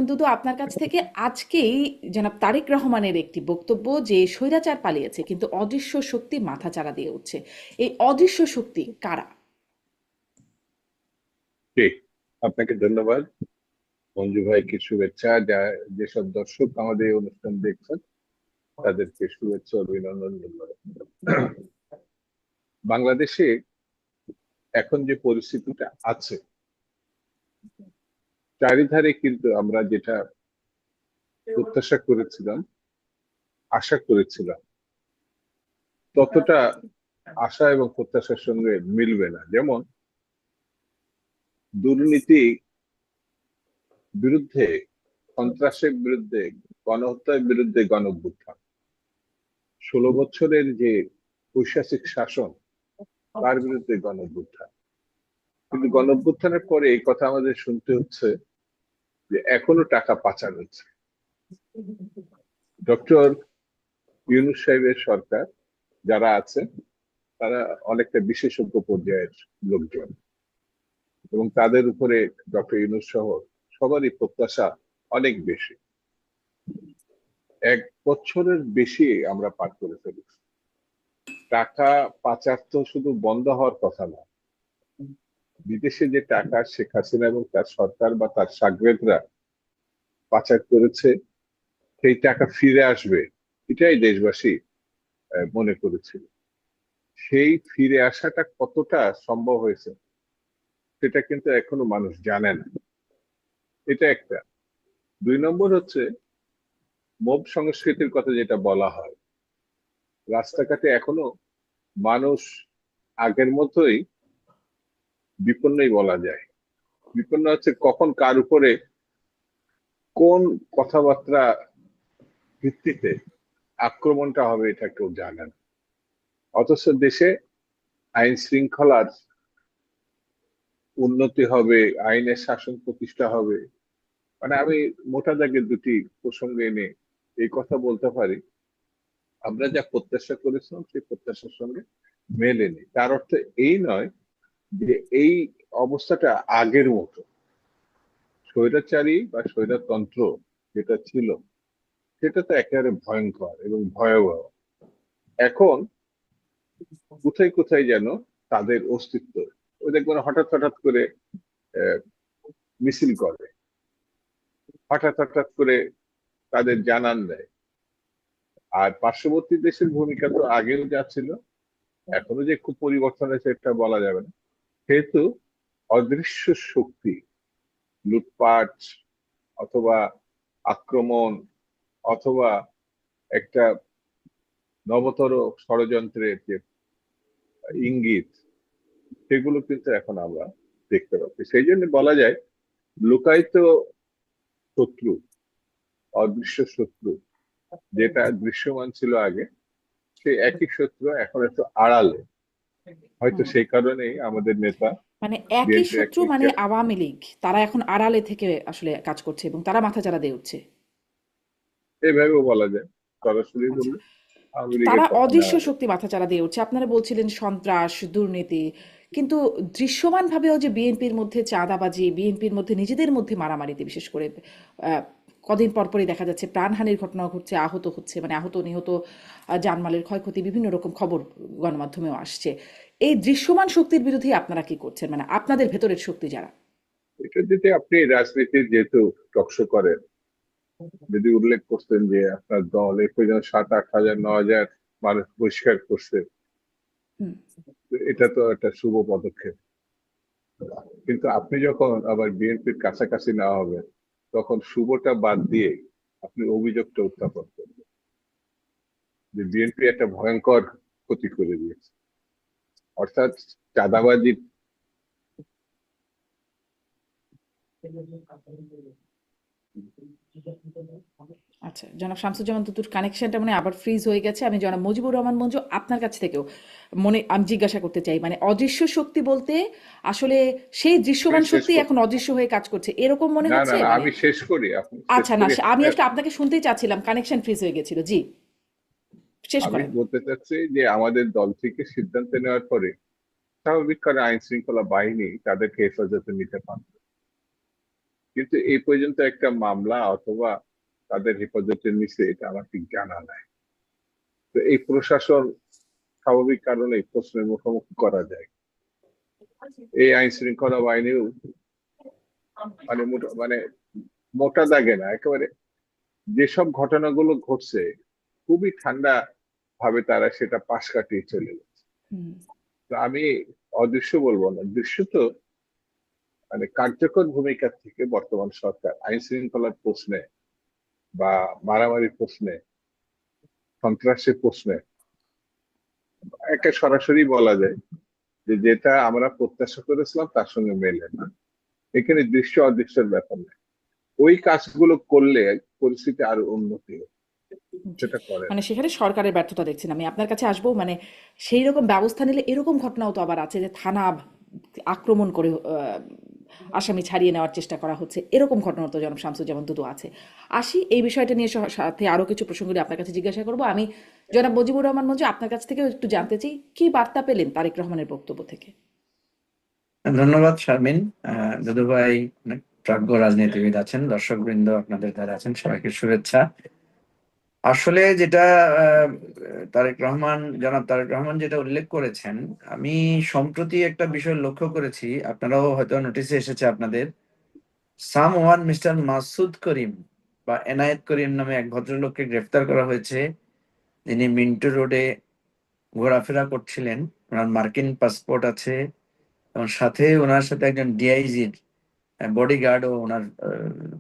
অন্তত আপনার কাছ থেকে আজকেই জনাব তারেক রহমানের একটি বক্তব্য যে স্বৈরাচার পালিয়েছে কিন্তু অদৃশ্য শক্তি মাথাচাড়া দিয়ে উঠছে। এই অদৃশ্য শক্তি কারা? ঠিক। আপনাকে ধন্যবাদ। মঞ্জু ভাইকে শুভেচ্ছা। যেসব দর্শক আমাদের এই অনুষ্ঠান দেখছেন তাদেরকে শুভেচ্ছা অভিনন্দন ধন্যবাদ। বাংলাদেশে এখন যে পরিস্থিতিটা আছে, চারিধারে কিন্তু আমরা যেটা প্রত্যাশা করেছিলাম, আশা করেছিলাম, ততটা আশা এবং প্রত্যাশার সঙ্গে মিলবে না। যেমন দুর্নীতি বিরুদ্ধে, সন্ত্রাসের বিরুদ্ধে, গণহত্যার বিরুদ্ধে গণঅভ্যুত্থান, 16 বছরের যে পৈশাচিক শাসন তার বিরুদ্ধে গণঅভ্যুত্থান। কিন্তু গণঅভ্যুত্থানের পরে এই কথা আমাদের শুনতে হচ্ছে যে এখনো টাকা পাচার হচ্ছে। ডক্টর ইউনূস সাহেবের সরকার যারা আছে তারা অনেকটা বিশেষজ্ঞ পর্যায়ের লোকজন, এবং তাদের উপরে ডক্টর ইউনূস সহ সবারই প্রত্যাশা অনেক বেশি। 1 বছরের বেশি আমরা পার করে ফেলেছি। টাকা পাচার তো শুধু বন্ধ হওয়ার কথা না, বিদেশে যে টাকা শেখ হাসিনা এবং তার সরকার বা তার শাগরেদরা পাচার করেছে সেই টাকা ফিরে আসবে, এটাই দেশবাসী মনে করেছিল। সেই ফিরে আসাটা কতটা সম্ভব হয়েছে সেটা কিন্তু এখনো মানুষ জানে না। এটা একটা। 2 নম্বর হচ্ছে মব সংস্কৃতির কথা যেটা বলা হয়, রাস্তাঘাটে এখনো মানুষ আগের মতোই বিপন্নই বলা যায়। বিপন্ন হচ্ছে কখন কার উপরে কোন কথাবার্তা ভিত্তিতে আক্রমণটা হবে এটা কেউ জানে না। অথচ দেশে আইন শৃঙ্খলার উন্নতি হবে, আইনের শাসন প্রতিষ্ঠা হবে। মানে আমি মোটা দাগে দুটি প্রসঙ্গ এনে এই কথা বলতে পারি, আমরা যা প্রত্যাশা করেছিলাম সেই প্রত্যাশার সঙ্গে মেলেনি। তার অর্থ এই নয় যে এই অবস্থাটা আগের মতো। স্বৈরাচারী বা স্বৈরতন্ত্র যেটা ছিল সেটা তো একেবারে ভয়ঙ্কর এবং ভয়াবহ। এখন কোথায় কোথায় যেন তাদের অস্তিত্ব, ওই দেখবেন হঠাৎ হঠাৎ করে আহ, মিছিল করে, হঠাৎ হঠাৎ করে তাদের জানান দেয়। আর পার্শ্ববর্তী দেশের ভূমিকা তো আগেও যা ছিল এখনো যে খুব পরিবর্তন হয়েছে এটা বলা যাবে না। সেহেতু অদৃশ্য শক্তি, লুটপাট অথবা আক্রমণ অথবা একটা নবতর ষড়যন্ত্রের যে ইঙ্গিত, সেগুলো কিন্তু এখন আমরা দেখতে পাচ্ছি। সেই জন্য বলা যায় লুকায়িত শত্রু, অদৃশ্য শত্রু যেটা দৃশ্যমান ছিল আগে, সেই একই শত্রু এখন একটু আড়ালে। হয়তো হুম। সেই কারণেই আমাদের নেতা মানে একই বিএনপির শত্রু, একজন মানে আওয়ামী লীগ তারা এখন আড়ালে থেকে আসলে কাজ করছে এবং তারা মাথাচাড়া দিয়ে উঠছে। এভাবেও বলা যায়, সরাসরি আচ্ছা, বললে আওয়ামী তারা লীগের কথা অদৃশ্য নেওয়া যায়। শক্তি মাথাচাড়া দিয়ে উঠছে। আপনারা বলছিলেন সন্ত্রাস, দুর্নীতি, কিন্তু দৃশ্যমানভাবেও যে বিএনপির মধ্যে চাঁদাবাজি, বিএনপির মধ্যে নিজেদের মধ্যে মারামারিতে, বিশেষ করে আহ, কদিন পরপরই দেখা যাচ্ছে প্রাণহানির ঘটনা ঘটছে, আহত হচ্ছে, মানে আহত নিহত, জানমালের ক্ষয়ক্ষতি, বিভিন্ন রকম খবর গণমাধ্যমেও আসছে। এই দৃশ্যমান শক্তির বিরুদ্ধে আপনারা কি করছেন, মানে আপনাদের ভেতরের শক্তি যারা? এটা যদি আপনি রাজনীতির যেহেতু টকশো করেন, যদি উল্লেখ করতেন যে আপনার দল এ পর্যন্ত 7-8 হাজার 9 হাজার মানুষ বহিষ্কার করছে, হুম। তো এটা তো একটা শুভ পদক্ষেপ। কিন্তু আপনি যখন আবার বিএনপির কাছাকাছি না হবেন, তখন শুভটা বাদ দিয়ে আপনি অভিযোগটা উত্থাপন করবেন যে বিএনপি একটা ভয়ঙ্কর ক্ষতি করে দিয়েছে। অর্থাৎ চাঁদাবাজি। আচ্ছা, জনাব শামসুজ্জামান তুতুর কানেকশনটা মানে আবার ফ্রিজ হয়ে গেছে। আমি জনাব মুজিবুর রহমান মঞ্জু আপনার কাছ থেকেও আমি জিজ্ঞাসা করতে চাই, মানে অদৃশ্য শক্তি বলতে আসলে সেই আমি দৃশ্যমান শেষ শক্তি এখন করছি। অদৃশ্য হয়ে কাজ করছে এরকম মনে না না হচ্ছে, না, মানে? আমি শেষ করি, আপনি শেষ আচ্ছা, না, করি। আমি আসলে আপনাকে শুনতেই চাচ্ছিলাম, কানেকশন ফ্রিজ হয়ে গেছিল। জি, শেষ আমি করেন। বলতে চাচ্ছি যে আমাদের দল থেকে সিদ্ধান্ত নেওয়ার পরে স্বাভাবিক কারণে আইন শৃঙ্খলা বাহিনী তাদেরকে হেফাজতে নিতে পারবে। কিন্তু এই পর্যন্ত একটা মামলা অথবা তাদের হেফাজতের নিচে এটা আমার ঠিক জানা নাই। তো এই প্রশাসন স্বাভাবিক কারণে প্রশ্নের মুখোমুখি করা যায়। এই আইন শৃঙ্খলা বাহিনীও মানে মোটা দাগে না, একেবারে যেসব ঘটনাগুলো ঘটছে খুবই ঠান্ডা ভাবে তারা সেটা পাশ কাটিয়ে চলে গেছে। হুম। তো আমি অদৃশ্য বলবো না, দৃশ্যত মানে কার্যকর ভূমিকা থেকে বর্তমান সরকার আইন শৃঙ্খলার প্রশ্নে বা মারামারির প্রশ্নে, সন্ত্রাসের প্রশ্নে একে সরাসরি বলা যায় যে যেটা আমরা প্রত্যাশা করেছিলাম তার সঙ্গে মেলে না। এখানে দৃশ্য অদৃশ্যের ব্যাপার নেই, ওই কাজগুলো করলে পরিস্থিতি আরো উন্নতি হবে, জি। সেটা করে মানে না। সেখানে সরকারের ব্যর্থতা দেখছেন। আমি আপনার কাছে আসবো, মানে সেই রকম ব্যবস্থা নিলে এরকম ঘটনাও তো আবার আছে যে থানা আক্রমণ করে আসামি ছাড়িয়ে নেওয়ার চেষ্টা করা হচ্ছে, এরকম ঘটনা তো জনাব শামসুজ্জামান দুদু আছে। আসি এই বিষয়টা নিয়ে সাথে আরো কিছু প্রসঙ্গ নিয়ে আপনার কাছে জিজ্ঞাসা করব। আমি জনাব মুজিবুর রহমান মঞ্জু, আপনার কাছ থেকেও একটু জানতে চাই কি বার্তা পেলেন তারেক রহমানের বক্তব্য থেকে। ধন্যবাদ শারমিন। দুদু ভাই অনেক প্রাজ্ঞ রাজনীতিবিদ আছেন, দর্শক বৃন্দ আপনাদের যারা আছেন সবাইকে শুভেচ্ছা। আসলে যেটা জনাব তারেক রহমান যেটা উল্লেখ করেছেন, আমি সম্প্রতি একটা বিষয় লক্ষ্য করেছি, আপনারাও হয়তো নোটিসে এসেছে আপনাদের। সামওয়ান মিস্টার মাসুদ করিম বা এনায়েত করিম নামে এক ভদ্রলোককে গ্রেফতার করা হয়েছে, যিনি মিন্টো রোডে ঘোরাফেরা করছিলেন। ওনার মার্কিন পাসপোর্ট আছে এবং সাথে ওনার সাথে একজন ডিআইজির বডিগার্ডও ওনার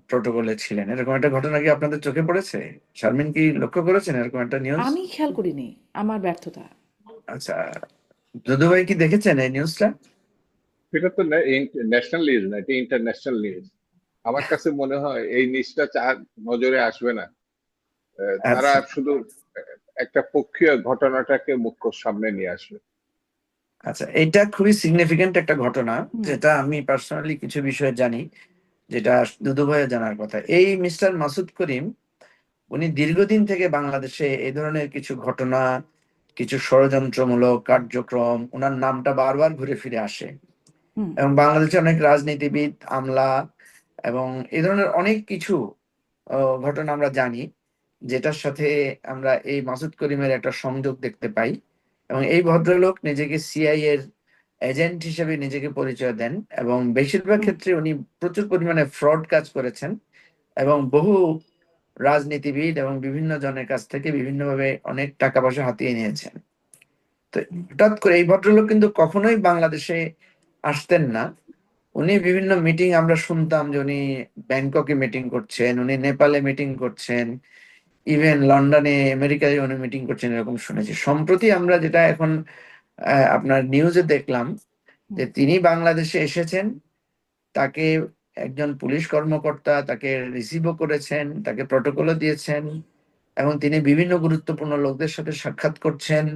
প্রোটোকলে ছিলেন। এরকম একটা ঘটনা কি আপনাদের চোখে পড়েছে? শারমিন, কি লক্ষ্য করেছেন এরকম একটা নিউজ? আমি খেয়াল করিনি, আমার ব্যর্থতা। আচ্ছা, যদু ভাই কি দেখেছেন এই নিউজটা? সেটা তো ন্যাশনাল নিউজ না, এটা ইন্টারন্যাশনাল নিউজ। আমার কাছে মনে হয় এই নিউজটা চার নজরে আসবে না। তারা আচ্ছা শুধু একটা পক্ষীয় ঘটনাটাকে মুখ্য সামনে নিয়ে আসবে। আচ্ছা, এটা খুবই সিগনিফিকেন্ট একটা ঘটনা, হুম। যেটা আমি পার্সোনালি কিছু বিষয়ে জানি, যেটা দুদু ভাইয়ের জানার কথা। এই মিস্টার মাসুদ করিম, উনি দীর্ঘদিন থেকে বাংলাদেশে এই ধরনের কিছু ঘটনা, কিছু ষড়যন্ত্রমূলক কার্যক্রম, ওনার নামটা বারবার ঘুরে ফিরে আসে। হুম। এবং বাংলাদেশে অনেক রাজনীতিবিদ, আমলা এবং এই ধরনের অনেক কিছু ঘটনা আমরা জানি, যেটার সাথে আমরা এই মাসুদ করিমের একটা সংযোগ দেখতে পাই। এবং এই ভদ্রলোক নিজেকে সিআই এর এজেন্ট হিসেবে নিজেকে পরিচয় দেন, এবং বেশিরভাগ হুম। ক্ষেত্রে উনি প্রচুর পরিমাণে ফ্রড কাজ করেছেন এবং বহু রাজনীতিবিদ এবং বিভিন্ন জনের কাছ থেকে বিভিন্নভাবে অনেক টাকা পয়সা হাতিয়ে নিয়েছেন। তো হঠাৎ করে এই ভদ্রলোক কিন্তু কখনোই বাংলাদেশে আসতেন না। উনি বিভিন্ন মিটিং আমরা শুনতাম যে উনি ব্যাংককে মিটিং করছেন, উনি নেপালে মিটিং করছেন, ইভেন লন্ডনে, আমেরিকায় উনি মিটিং করছেন, এরকম শুনেছি। সম্প্রতি আমরা যেটা এখন আপনার নিউজে দেখলাম হুম। যে তিনি বাংলাদেশে এসেছেন, তাকে একজন পুলিশ কর্মকর্তা তাকে রিসিভও করেছেন, তাকে প্রটোকলও দিয়েছেন, এবং তিনি বিভিন্ন গুরুত্বপূর্ণ লোকদের সাথে সাক্ষাৎ করছেন।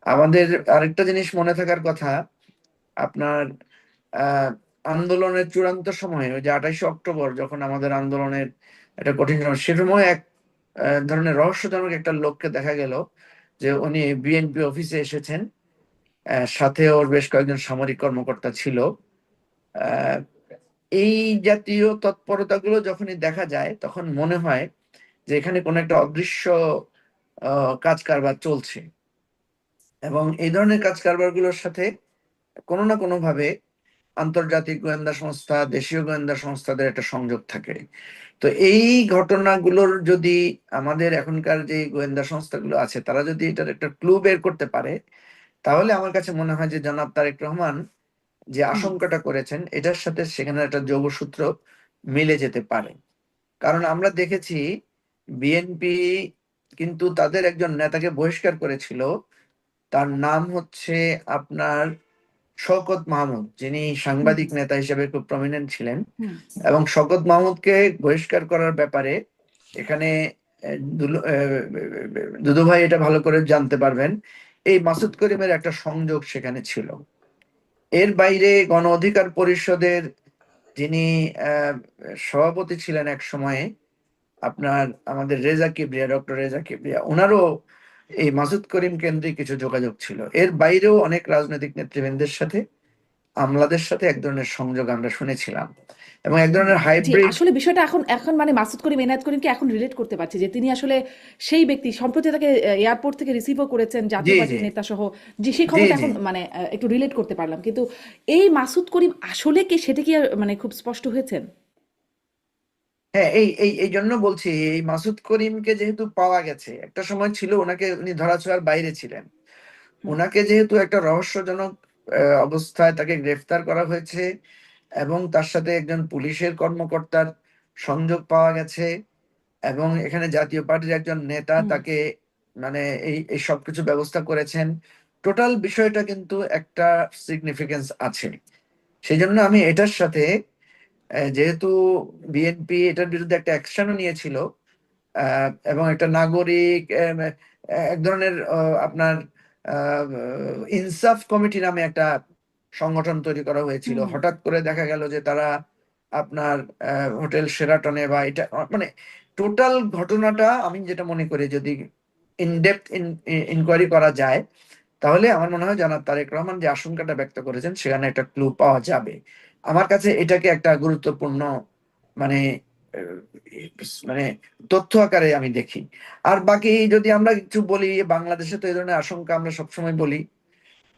আমাদের আরেকটা জিনিস মনে থাকার কথা, আপনার আহ আন্দোলনের চূড়ান্ত সময়ে, ওই যে 28শে অক্টোবর, যখন আমাদের আন্দোলনের একটা কঠিন সময়, সে সময় এক ধরনের রহস্যজনক একটা লোককে দেখা গেল যে উনি বিএনপি অফিসে এসেছেন, সাথে ওর বেশ কয়েকজন সামরিক কর্মকর্তা ছিল। আহ এই জাতীয় তৎপরতাগুলো যখনই দেখা যায়, তখন মনে হয় যে এখানে কোনো একটা অদৃশ্য কাজ কারবার চলছে। এবং এই ধরনের কাজ কারবারগুলোর সাথে কোনো না কোনো ভাবে আন্তর্জাতিক গোয়েন্দা সংস্থা, দেশীয় গোয়েন্দা সংস্থাদের একটা সংযোগ থাকে। তো এই ঘটনাগুলোর যদি আমাদের এখনকার যে গোয়েন্দা সংস্থাগুলো আছে তারা যদি এটার একটা ক্লু বের করতে পারে, তাহলে আমার কাছে মনে হয় যে জনাব তারেক রহমান যে হুম। আশঙ্কাটা করেছেন এটার সাথে সেখানে একটা যোগসূত্র মিলে যেতে পারে। কারণ আমরা দেখেছি বিএনপি কিন্তু তাদের একজন নেতাকে বহিষ্কার করেছিল, তার নাম হচ্ছে আপনার শওকত মাহমুদ, যিনি হুম। সাংবাদিক নেতা হিসেবে খুব প্রমিনেন্ট ছিলেন। হুম। এবং শওকত মাহমুদকে বহিষ্কার করার ব্যাপারে এখানে দুদু ভাই এটা ভালো করে জানতে পারবেন, এই মাসুদ করিমের একটা সংযোগ সেখানে ছিল। এর বাইরে গণ অধিকার পরিষদের যিনি আহ, সভাপতি ছিলেন এক সময়ে, আপনার আমাদের ডক্টর রেজা কিবরিয়া, ওনারও এই মাসুদ করিম কেন্দ্রিক কিছু যোগাযোগ ছিল। এর বাইরেও অনেক রাজনৈতিক নেতৃবৃন্দের সাথে আমলাদের সাথে এক ধরনের সংযোগ আমরা শুনেছিলাম, এবং এক ধরনের জি, হাইব্রিড। আসলে বিষয়টা এখন এখন মানে মাসুদ করিম এনায়েত করিমকে এখন রিলেট করতে পারছি যে তিনি আসলে সেই ব্যক্তি, সম্প্রতি তাকে এয়ারপোর্ট থেকে রিসিভও করেছেন জি জাতীয় জি পার্টির নেতা সহ, যে সেই জি ক্ষমতা জি এখন মানে একটু রিলেট করতে পারলাম। কিন্তু এই মাসুদ করিম আসলে কি, সেটা কি মানে খুব স্পষ্ট হয়েছেন? হ্যাঁ, এই এই এই জন্য বলছি, এই মাসুদ করিমকে যেহেতু পাওয়া গেছে, একটা সময় ছিল ওনাকে, উনি ধরাছোঁয়ার বাইরে ছিলেন, হুম ওনাকে যেহেতু একটা রহস্যজনক অবস্থায় তাকে গ্রেফতার করা হয়েছে, এবং তার সাথে একজন পুলিশের কর্মকর্তার সংযোগ পাওয়া গেছে, এবং এখানে জাতীয় পার্টির একজন নেতা হুম তাকে মানে এই সবকিছু ব্যবস্থা করেছেন। টোটাল বিষয়টা কিন্তু একটা সিগনিফিকেন্স আছে। সেই জন্য আমি এটার সাথে যেহেতু বিএনপি এটার বিরুদ্ধে একটা অ্যাকশনও নিয়েছিল, এবং একটা নাগরিক এক ধরনের আপনার ইনসাফ কমিটি নামে একটা সংগঠন তৈরি করা হয়েছিল। হুম হঠাৎ করে দেখা গেল যে তারা আপনার হোটেল শেরাটনে বা এটা মানে টোটাল ঘটনাটা, আমি যেটা মনে করি যদি ইনডেপথ ইনকোয়ারি করা যায়, তাহলে আমার মনে হয় জনাব তারেক রহমান যে আশঙ্কাটা ব্যক্ত করেছেন সেখানে একটা ক্লু পাওয়া যাবে। আমার কাছে এটাকে একটা গুরুত্বপূর্ণ মানে আহ, মানে তথ্য আকারে আমি দেখি। আর বাকি যদি আমরা কিছু বলি, বাংলাদেশে তো এই ধরনের আশঙ্কা আমরা সবসময় বলি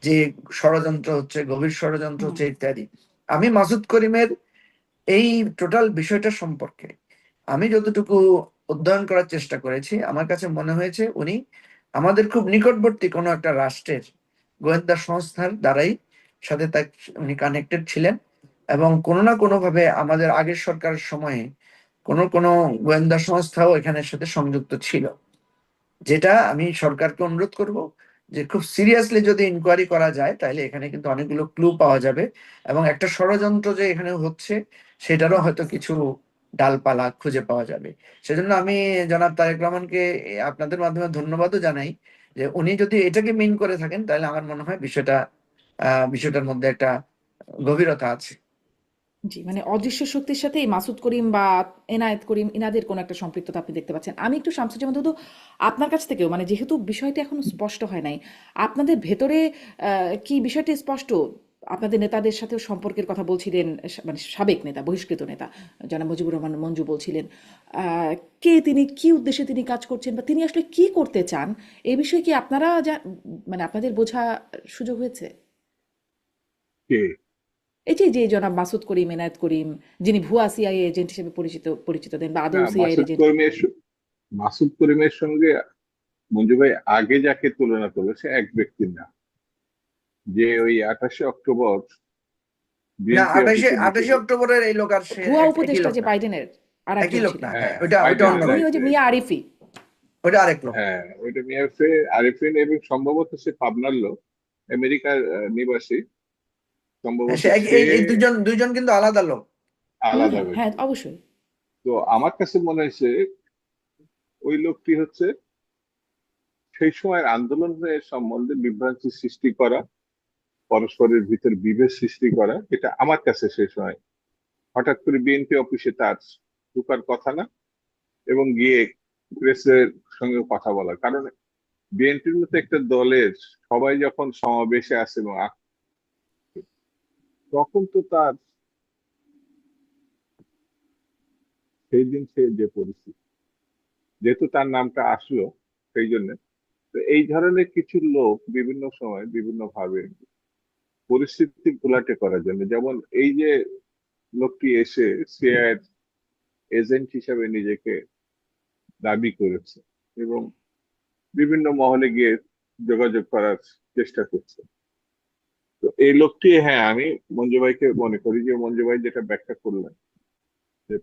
যে ষড়যন্ত্র হচ্ছে, গভীর ষড়যন্ত্র হুম হচ্ছে ইত্যাদি। আমি মাসুদ করিমের এই টোটাল বিষয়টা সম্পর্কে আমি যতটুকু অধ্যয়ন করার চেষ্টা করেছি, আমার কাছে মনে হয়েছে উনি আমাদের খুব নিকটবর্তী কোনো একটা রাষ্ট্রের গোয়েন্দা সংস্থার দ্বারাই সাথে তার উনি কানেক্টেড ছিলেন, এবং কোনো না কোনো ভাবে আমাদের আগের সরকারের সময়ে কোনো কোনো গোয়েন্দা সংস্থাও এখানের সাথে সংযুক্ত ছিল। যেটা আমি সরকারকে অনুরোধ করব যে খুব সিরিয়াসলি যদি ইনকোয়ারি করা যায়, তাহলে এখানে কিন্তু অনেকগুলো ক্লু পাওয়া যাবে, এবং একটা ষড়যন্ত্র যে এখানে হচ্ছে সেটারও হয়তো কিছু ডালপালা খুঁজে পাওয়া যাবে। সেজন্য আমি জনাব তারেক রহমানকে আপনাদের মাধ্যমে ধন্যবাদও জানাই যে উনি যদি এটাকে মিন করে থাকেন, তাহলে আমার মনে হয় বিষয়টার মধ্যে একটা গভীরতা আছে। জি, মানে অদৃশ্য শক্তির সাথে এই মাসুদ করিম বা এনায়েত করিম ইনাদের কোনো একটা সম্পৃক্ততা আপনি দেখতে পাচ্ছেন। আমি একটু শামসুজ্জামান দুদু, আপনার কাছ থেকেও মানে যেহেতু বিষয়টি এখনো স্পষ্ট হয় নাই, আপনাদের ভেতরে কি বিষয়টি স্পষ্ট? আপনাদের নেতাদের সাথেও সম্পর্কের কথা বলছিলেন, মানে সাবেক নেতা, বহিষ্কৃত নেতা জনাব মুজিবুর রহমান মঞ্জু বলছিলেন। কে তিনি, কি উদ্দেশ্যে তিনি কাজ করছেন, বা তিনি আসলে কি করতে চান, এই বিষয়ে কি আপনারা মানে আপনাদের বোঝা সুযোগ হয়েছে? কে? এই যে যে জনাব মাসুদ করিম, এনায়েত করিম, যিনি ভুয়া সিআইএ এজেন্ট হিসেবে পরিচিত পরিচিত দেন, বা না, আদৌ সিআইএ এজেন্ট। মাসুদ করিমের সঙ্গে মঞ্জু ভাই আগে যাকে তুলনা করবে সে এক ব্যক্তির না, যে ওই 28শে অক্টোবর না, বিএনপি আঠাশে অফিসে ঢুকে আঠাশে অক্টোবরের এই লোক আর সে ভুয়া একই উপদেষ্টা লোক যে না। বাইডেনের, আর একই একজন লোক না, ছিলেন। হ্যাঁ, হ্যাঁ, ওইটা বাইডেন অন্য উনি লোক। ওই যে মিয়া আরিফি। ওইটা আরেক লোক। হ্যাঁ, ওইটা মিয়া আরিফিন, এবং সম্ভবত সে পাবনার লোক, আমেরিকার নিবাসী হ্যাঁ, সম্ভবত সে সে এই দুইজন দুইজন কিন্তু আলাদা লোক। হুম, আলাদা হ্যাঁ ব্যক্তি। অবশ্যই। তো আমার কাছে মনে হয়েছে ওই লোকটি হচ্ছে সেই সময়ের আন্দোলনের সম্বন্ধে বিভ্রান্তি সৃষ্টি করা, পরস্পরের ভিতর বিভেদ সৃষ্টি করা, এটা আমার কাছে সেই সময় হঠাৎ করে বিএনপি অফিসে তার ঢুকার কথা না, এবং গিয়ে প্রেসের সঙ্গে কথা বলার কারণে বিএনপির মতো একটা দলের সবাই যখন সমাবেশে আসে এবং তখন তো তার সেই দিন সে যে পরিস্থিতি, যেহেতু তার নামটা আসলো সেই জন্য, তো এই ধরনের কিছু লোক বিভিন্ন সময় বিভিন্ন ভাবে পরিস্থিতি ঘোলাটে করার জন্য, যেমন এই যে লোকটি এসে সিআইএর এজেন্ট হিসেবে নিজেকে দাবি করেছে এবং বিভিন্ন মহলে গিয়ে যোগাযোগ করার চেষ্টা করছে। তো এই লোকটি, হ্যাঁ, আমি মঞ্জু ভাইকে মনে করি যে মঞ্জু ভাই যেটা ব্যাখ্যা করলেন যে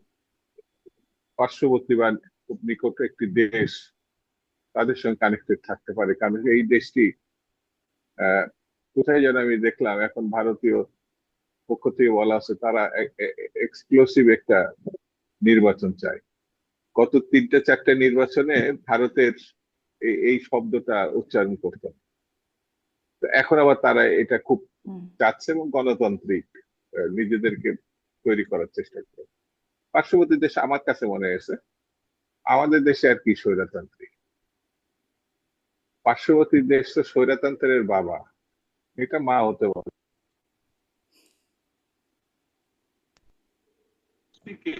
পার্শ্ববর্তী বা খুব নিকট একটি দেশ তাদের সঙ্গে কানেক্টেড থাকতে পারে, কারণ এই দেশটি আহ কোথায় যেন আমি দেখলাম এখন ভারতীয় পক্ষ থেকে বলা আছে তারা এক্সক্লুসিভ একটা নির্বাচন চায়। গত 3-4টা নির্বাচনে ভারতের এই শব্দটা উচ্চারণ করত। তো এখন আবার তারা এটা খুব হুম চাচ্ছে এবং গণতান্ত্রিক নিজেদেরকে তৈরি করার চেষ্টা করে। পার্শ্ববর্তী দেশ আমার কাছে মনে হয়েছে, আমাদের দেশে আর কি স্বৈরতান্ত্রিক, পার্শ্ববর্তী দেশ তো স্বৈরতন্ত্রের বাবা, এটা মা হতে পারে। গোষ্ঠীকে,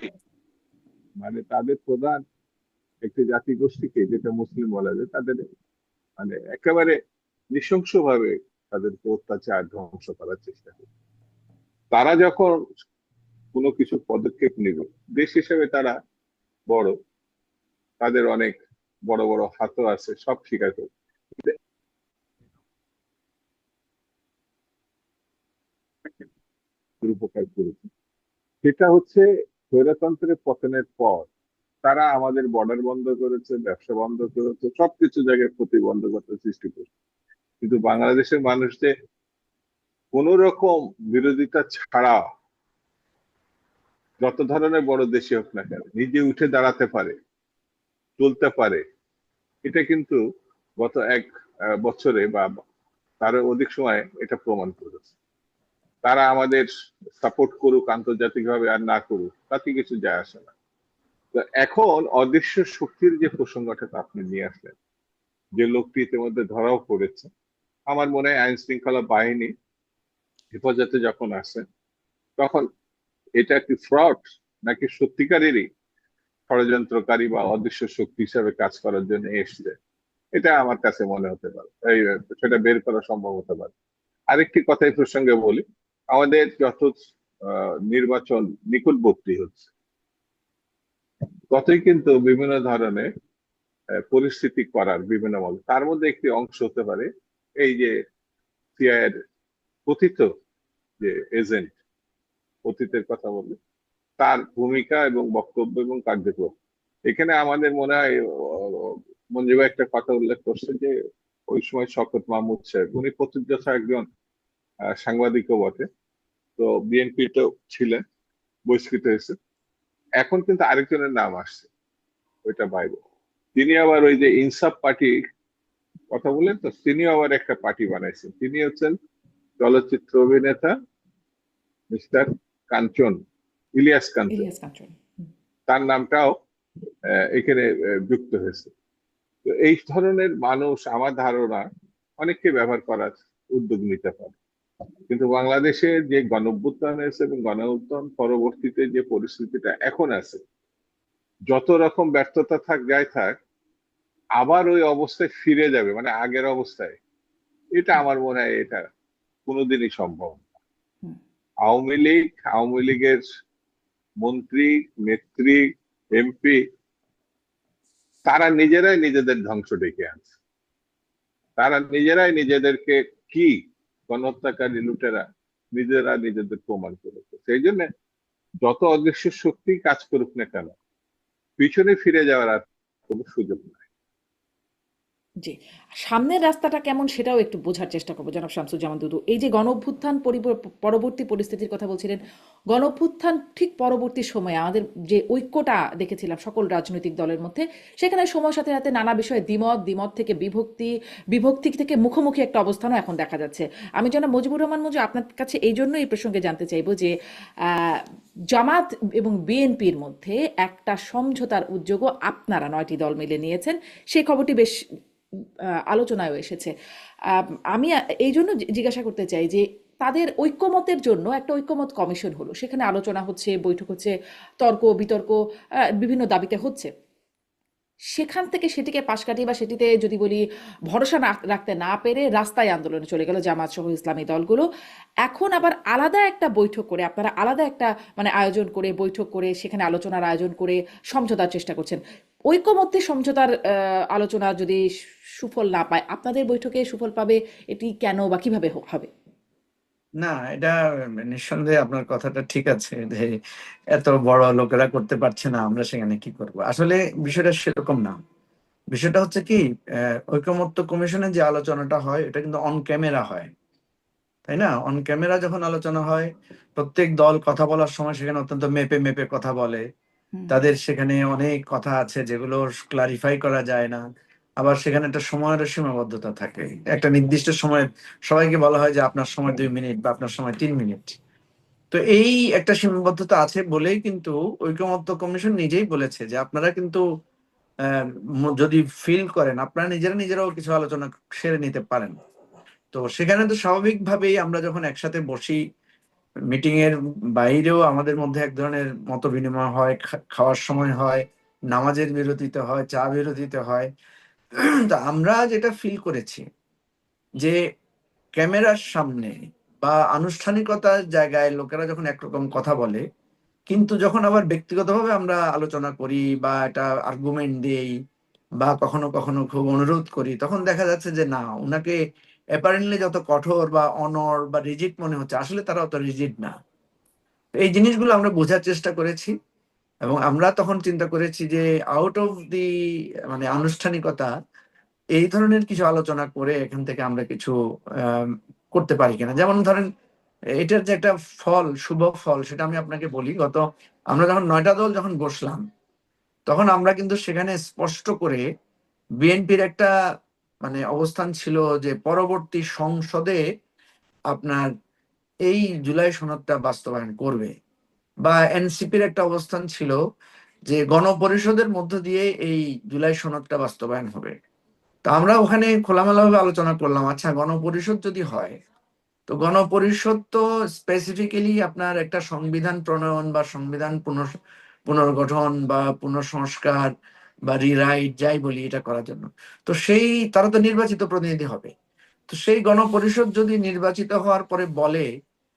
মানে তাদের প্রধান একটি জাতিগোষ্ঠীকে, যেটা মুসলিম বলা যায়, তাদের মানে একেবারে নৃশংসভাবে তাদেরকে অত্যাচার ধ্বংস করার চেষ্টা করে। তারা যখন কোনো কিছু পদক্ষেপ নেবে, দেশ হিসেবে তারা বড়, তাদের অনেক বড় বড় হাতও আছে, সব ঠিক আছে, উপকার করেছে। সেটা হচ্ছে স্বৈরতন্ত্রের পতনের পর তারা আমাদের বর্ডার বন্ধ করেছে, ব্যবসা বন্ধ করেছে, সবকিছু জায়গায় প্রতিবন্ধকতা সৃষ্টি করেছে। কিন্তু বাংলাদেশের মানুষ যে কোন রকম বিরোধিতা ছাড়া যত ধরনের বড় দেশই হোক না কেন নিজে উঠে দাঁড়াতে পারে, চলতে পারে, এটা কিন্তু গত এক বছরে বা তারও অধিক সময় এটা প্রমাণ করেছে। তারা আমাদের সাপোর্ট করুক আন্তর্জাতিকভাবে আর না করুক, তাতে কিছু যায় আসে না। তো এখন অদৃশ্য শক্তির যে প্রসঙ্গটা আপনি নিয়ে আসলেন, যে লোকটি ইতিমধ্যে ধরাও পড়েছে, আমার মনে হয় আইন শৃঙ্খলা বাহিনী হেফাজতে যখন আসে তখন এটা একটি ফ্রড নাকি সত্যিকারেরই ষড়যন্ত্রকারী বা অদৃশ্য শক্তি হিসাবে কাজ করার জন্য এসছে, এটা আমার কাছে মনে হতে পারে, সেটা বের করা সম্ভব হতে পারে। আরেকটি কথা এই প্রসঙ্গে বলি, আমাদের যত নির্বাচন নিকটবর্তী হচ্ছে ততই কিন্তু বিভিন্ন ধরনের পরিস্থিতি করার বিভিন্ন মত, তার মধ্যে একটি অংশ হতে পারে এই যে সিআইএর কথিত যে এজেন্ট, অতীতের কথা বললে তার ভূমিকা এবং বক্তব্য এবং কার্যক্রম। এখানে আমাদের মনে হয় মঞ্জু ভাই একটা কথা উল্লেখ করছে যে ওই সময় শওকত মাহমুদ সাহেব, উনি প্রতিযথ একজন সাংবাদিকও বটে, তো বিএনপি তো ছিলেন, বহিষ্কৃত হয়েছে। এখন কিন্তু আরেকজনের নাম আসছে, ওইটা বাইরে, তিনি আবার ওই যে ইনসাফ পার্টি কথা বলেন, তো তিনিও আবার একটা পার্টি বানাইছেন। তিনি হচ্ছেন চলচ্চিত্র অভিনেতা মিস্টার কাঞ্চন, ইলিয়াস কাঞ্চন, ইলিয়াস কাঞ্চন। তার নামটাও এখানে যুক্ত হয়েছে। তো এই ধরনের মানুষ আমার ধারণা অনেককে ব্যবহার করার উদ্যোগ নিতে পারে। কিন্তু বাংলাদেশে যে গণঅভ্যুত্থান হয়েছে এবং গণঅভ্যুত্থান পরবর্তীতে যে পরিস্থিতিটা এখন আছে, যত রকম ব্যর্থতা থাক যাই থাক, আবার ওই অবস্থায় ফিরে যাবে, মানে আগের অবস্থায়, এটা আমার মনে হয় এটা কোনোদিনই সম্ভব না। হুম। আওয়ামী লীগের মন্ত্রী, নেত্রী, এমপি, তারা নিজেরাই নিজেদের ধ্বংস ডেকে আনছে। তারা নিজেরাই নিজেদেরকে কি গণহত্যাকারী লুটেরা নিজেরা নিজেদের প্রমাণ করেছে। সেই জন্য যত অদৃশ্য শক্তি কাজ করুক না কেন, পিছনে ফিরে যাওয়ার আর কোনো সুযোগ নাই। জি, সামনের রাস্তাটা কেমন সেটাও একটু বোঝার চেষ্টা করবো জনাব শামসুজ্জামান দুদু। এই যে গণঅভ্যুত্থান পরবর্তী পরিস্থিতির কথা বলছিলেন, গণঅভ্যুত্থান ঠিক পরবর্তী সময়ে আমাদের যে ঐক্যটা দেখেছিলাম সকল রাজনৈতিক দলের মধ্যে, সেখানে সময়ের সাথে সাথে নানা বিষয়ে দ্বিমত থেকে বিভক্তি থেকে মুখোমুখি একটা অবস্থানও এখন দেখা যাচ্ছে। আমি জনাব মুজিবুর রহমান মঞ্জু, আপনার কাছে এই জন্য এই প্রসঙ্গে জানতে চাইবো যে জামাত এবং বিএনপির মধ্যে একটা সমঝোতার উদ্যোগও আপনারা 9টি দল মিলে নিয়েছেন, সেই খবরটি বেশ আলোচনায়ও এসেছে। আমি এই জন্য জিজ্ঞাসা করতে চাই যে তাদের ঐক্যমতের জন্য একটা ঐক্যমত কমিশন হলো, সেখানে আলোচনা হচ্ছে, বৈঠক হচ্ছে, তর্ক বিতর্ক বিভিন্ন দাবিতে হচ্ছে। সেখান থেকে সেটিকে পাশ কাটিয়ে বা সেটিতে যদি বলি ভরসা রাখতে না পেরে রাস্তায় আন্দোলনে চলে গেল জামাত সহ ইসলামী দলগুলো। এখন আবার আলাদা একটা বৈঠক করে, আপনারা আলাদা একটা মানে আয়োজন করে, বৈঠক করে, সেখানে আলোচনার আয়োজন করে সমঝোতার চেষ্টা করছেন। ঐকমত্যে সমঝোতার আলোচনা যদি সুফল না পায়, আপনাদের বৈঠকে সুফল পাবে এটি কেন বা কিভাবে হবে? না, এটা নিঃসন্দেহে আপনার কথাটা ঠিক আছে যে এত বড় লোকেরা করতে পারছে না, আমরা সেখানে কি করব। আসলে বিষয়টা সেরকম না। বিষয়টা হচ্ছে কি, ঐকমত্য কমিশনের যে আলোচনাটা হয় এটা কিন্তু অন ক্যামেরা হয়, তাই না? অন ক্যামেরা যখন আলোচনা হয়, প্রত্যেক দল কথা বলার সময় সেখানে অত্যন্ত মেপে মেপে কথা বলে। হুম। তাদের সেখানে অনেক কথা আছে যেগুলো ক্লারিফাই করা যায় না। আবার সেখানে একটা সময়ের সীমাবদ্ধতা থাকে, একটা নির্দিষ্ট সময় সবাইকে বলা হয় যে আপনার সময় 2 মিনিট বা আপনার সময় 3 মিনিট। তো এই একটা সীমাবদ্ধতা আছে বলেই কিন্তু ঐকমত্য কমিশন নিজেই বলেছে যে আপনারা কিন্তু যদি ফিল করেন আপনারা নিজেরাও কিছু আলোচনা সেরে নিতে পারেন। তো সেখানে তো স্বাভাবিকভাবেই আমরা যখন একসাথে বসি, মিটিং এর বাইরেও আমাদের মধ্যে এক ধরনের মত বিনিময় হয়, খাওয়ার সময় হয়, নামাজের বিরতিতে হয়, চা বিরতিতে হয়। তো আমরা যেটা ফিল করেছি যে ক্যামেরার সামনে বা আনুষ্ঠানিকতার জায়গায় লোকেরা যখন একরকম কথা বলে, কিন্তু যখন আবার ব্যক্তিগতভাবে আমরা আলোচনা করি বা একটা আর্গুমেন্ট দেই বা কখনো কখনো খুব অনুরোধ করি, তখন দেখা যাচ্ছে যে না, ওনাকে অ্যাপারেন্টলি যত কঠোর বা অনর বা রিজিড মনে হচ্ছে, আসলে তারা অত রিজিড না। এই জিনিসগুলো আমরা বোঝার চেষ্টা করেছি এবং আমরা তখন চিন্তা করেছি যে আউট অফ দি মানে আনুষ্ঠানিকতা এই ধরনের কিছু আলোচনা করে এখান থেকে আমরা কিছু আম, করতে পারি কিনা। যেমন ধরেন, এটার যে একটা ফল, শুভ ফল, সেটা আমি আপনাকে বলি। আমরা যখন 9টা দল যখন বসলাম, তখন আমরা কিন্তু সেখানে স্পষ্ট করে বিএনপির একটা মানে অবস্থান ছিল যে পরবর্তী সংসদে আপনার এই জুলাই সনদটা বাস্তবায়ন করবে, বা এনসিপির একটা অবস্থান ছিল যে গণপরিষদের মধ্য দিয়ে এই জুলাই সনদটা বাস্তবায়ন হবে। তো আমরা ওখানে খোলামেলাভাবে আলোচনা করলাম, আচ্ছা গণপরিষদ যদি হয়, তো গণপরিষদ তো স্পেসিফিক্যালি আপনার একটা সংবিধান প্রণয়ন বা সংবিধান পুনর্গঠন বা পুনঃসংস্কার বা রিরাইট যাই বলি এটা করার জন্য। তো সেই তারা তো নির্বাচিত প্রতিনিধি হবে। তো সেই গণপরিষদ যদি নির্বাচিত হওয়ার পরে বলে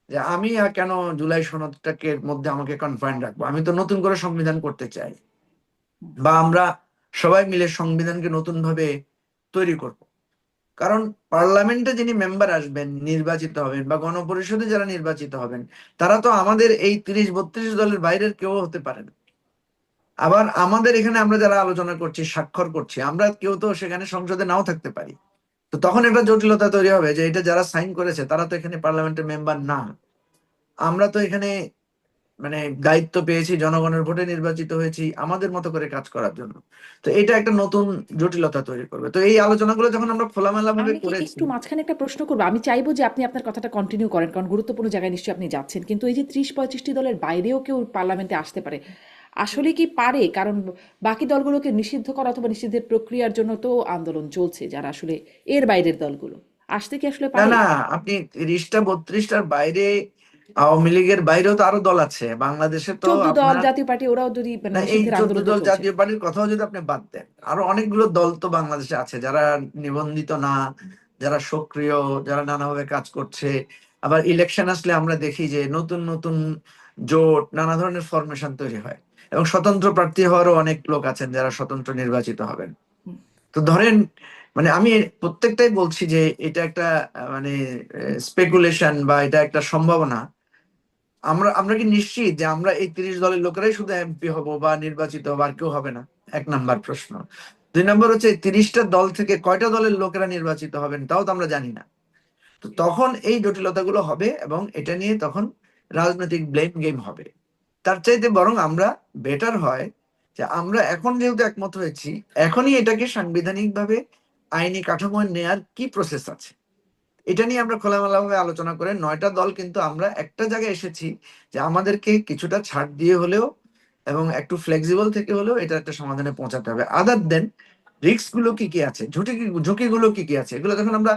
যে আমি আর কেন জুলাই সনদটাকে মধ্যে আমাকে কনফাইন রাখবো, আমি তো নতুন করে সংবিধান করতে চাই, বা আমরা সবাই মিলে সংবিধানকে নতুন ভাবে তৈরি করব। কারণ পার্লামেন্টে যিনি মেম্বার আসবেন, নির্বাচিত হবেন, বা গণপরিষদে যারা নির্বাচিত হবেন, তারা তো আমাদের এই 30-32 দলের বাইরের কেউ হতে পারেন। আবার আমাদের এখানে আমরা যারা আলোচনা করছি, স্বাক্ষর করছি, আমরা কেউ তো সেখানে সংসদে নাও থাকতে পারি। তো তখন একটা জটিলতা তৈরি হবে যে এটা যারা সাইন করেছে তারা তো এখানে পার্লামেন্টের মেম্বার না। আমরা তো এখানে মানে দায়িত্ব পেয়েছি, জনগণের ভোটে নির্বাচিত হয়েছি আমাদের মতো করে কাজ করার জন্য। তো এটা একটা নতুন জটিলতা তৈরি করবে। তো এই আলোচনাগুলো যখন আমরা খোলামেলা ভাবে আমি কি করেছি। একটু মাঝখানে একটা প্রশ্ন করবো? আমি চাইবো যে আপনি আপনার কথাটা কন্টিনিউ করেন, কারণ গুরুত্বপূর্ণ জায়গায় নিশ্চয়ই আপনি যাচ্ছেন। কিন্তু এই যে 30-35টি দলের বাইরেও কেউ পার্লামেন্টে আসতে পারে, আসলে কি পারে? কারণ বাকি দলগুলোকে নিষিদ্ধ করা অথবা নিষিদ্ধের প্রক্রিয়ার জন্য তো আন্দোলন চলছে, যারা আসলে এর বাইরের দলগুলো আসতে কি আসলে না পারে? না, আপনি 30টা 32টার বাইরে আওয়ামী লীগের বাইরেও তো আরো দল আছে বাংলাদেশে। তো 14 দল, আপনার জাতীয় পার্টি, ওরাও যদি মানে না, এই নিষিদ্ধের 14 আন্দোলন তো দল চলছে। জাতীয় পার্টির কথাও যদি আপনি বাদ দেন, আরো অনেকগুলো দল তো বাংলাদেশে আছে যারা নিবন্ধিত না, যারা সক্রিয়, যারা নানাভাবে কাজ করছে। আবার ইলেকশন আসলে আমরা দেখি যে নতুন নতুন জোট, নানা ধরনের ফরমেশন তৈরি হয়, এবং স্বতন্ত্র প্রার্থী হওয়ারও অনেক লোক আছেন যারা স্বতন্ত্র নির্বাচিত হবেন। হুম। তো ধরেন, মানে আমি প্রত্যেকটাই বলছি যে এটা একটা মানে স্পেকুলেশন বা এটা একটা সম্ভাবনা। আমরা আমরা কি নিশ্চিত যে আমরা এই 30 দলের লোকেরাই শুধু এমপি হব বা নির্বাচিত হবো, আর কেউ হবে না? 1 নাম্বার প্রশ্ন। 2 নাম্বার হচ্ছে 30টা দল থেকে কয়টা দলের লোকেরা নির্বাচিত হবেন তাও তো আমরা জানি না। তো তখন এই জটিলতাগুলো হবে এবং এটা নিয়ে তখন রাজনৈতিক ব্লেম গেম হবে। তার চাইতে বরং আমরা বেটার হয় যে আমরা এখন যেহেতু একমত হয়েছি, এখনই এটাকে সাংবিধানিক ভাবে আইনি কাঠামো নেয়ার কি প্রসেস আছে, এটা নিয়ে আমরা খোলামেলা ভাবে আলোচনা করে 9টা দল কিন্তু আমরা একটা জায়গায় এসেছি যে আমাদেরকে কিছুটা ছাড় দিয়ে হলেও এবং একটু ফ্লেক্সিবল থেকে হলেও এটা একটা সমাধানে পৌঁছাতে হবে। আদার দেন রিস্ক গুলো কি কি আছে, ঝুঁকিগুলো কি কি আছে, এগুলো যখন আমরা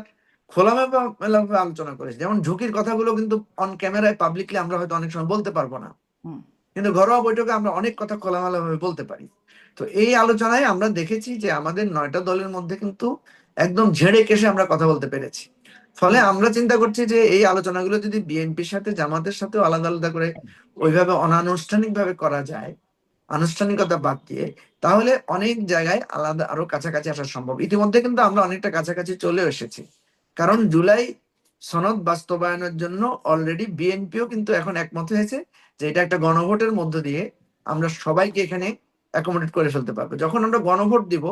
খোলামেলা ভাবে আলোচনা করেছি, যেমন ঝুঁকির কথাগুলো কিন্তু অন ক্যামেরায় পাবলিকলি আমরা হয়তো অনেক সময় বলতে পারবো না, হুম। কিন্তু ঘরোয়া বৈঠকে আমরা অনেক কথা খোলামেলা ভাবে বলতে পারি। তো এই আলোচনায় আমরা দেখেছি যে আমাদের 9টা দলের মধ্যে কিন্তু একদম ঝেড়ে কেশে আমরা কথা বলতে পেরেছি। ফলে হুম। আমরা চিন্তা করছি যে এই আলোচনাগুলো যদি বিএনপির সাথে জামাতের সাথেও আলাদা আলাদা করে ওইভাবে অনানুষ্ঠানিক ভাবে করা যায়, আনুষ্ঠানিকতা বাদ দিয়ে, তাহলে অনেক জায়গায় আলাদা আরো কাছাকাছি আসা সম্ভব। ইতিমধ্যে কিন্তু আমরা অনেকটা কাছাকাছি চলে এসেছি, কারণ জুলাই সনদ বাস্তবায়নের জন্য অলরেডি বিএনপিও কিন্তু এখন একমত হয়েছে যে এটা একটা গণভোটের মধ্য দিয়ে আমরা সবাইকে এখানে অ্যাকোমোডেট করে ফেলতে পারবো। যখন আমরা গণভোট দিব,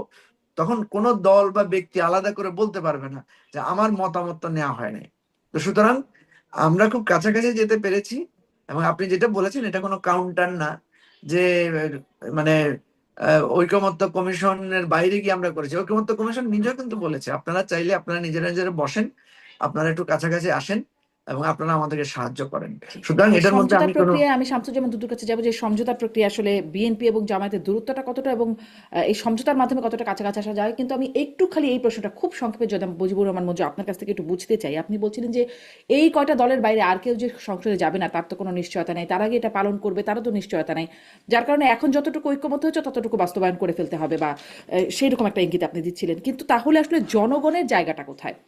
তখন কোনো দল বা ব্যক্তি আলাদা করে বলতে পারবে না যে আমার মতামত তো নেওয়া হয় নাই। তো সুতরাং আমরা খুব কাছাকাছি যেতে পেরেছি। এবং আপনি যেটা বলেছেন এটা কোনো কাউন্টার না যে মানে ঐকমত্য কমিশনের বাইরে গিয়ে আমরা করেছি। ঐকমত্য কমিশন নিজেও কিন্তু বলেছে আপনারা চাইলে আপনারা নিজেরা নিজেরা বসেন, আপনারা একটু কাছাকাছি আসেন, এবং আপনারা আমাদেরকে সাহায্য করেন। জি। সুতরাং এই এটার মধ্যে সমঝোতার আমি কোনো প্রক্রিয়ায় আমি শামসুজ্জামান দুদুর কাছে যাবো যে সমঝোতার প্রক্রিয়া আসলে বিএনপি এবং জামায়াতের দূরত্বটা কতটা এবং এই সমঝোতার মাধ্যমে কতটা কাছাকাছি আসা যায়। কিন্তু আমি একটু খালি এই প্রশ্নটা খুব সংক্ষেপে যদি মুজিবুর রহমান মঞ্জু আপনার কাছ থেকে একটু বুঝতে চাই। আপনি বলছিলেন যে এই কয়টা দলের বাইরে আর কেউ যে সংসদে যাবে না তার তো কোনো নিশ্চয়তা নেই, তার আগে এটা পালন করবে তারও তো নিশ্চয়তা নেই, যার কারণে এখন যতটুকু ঐক্যমত হয়েছে ততটুকু বাস্তবায়ন করে ফেলতে হবে বা সেই রকম একটা ইঙ্গিত আপনি দিচ্ছিলেন। কিন্তু তাহলে আসলে জনগণের জায়গাটা কোথায়?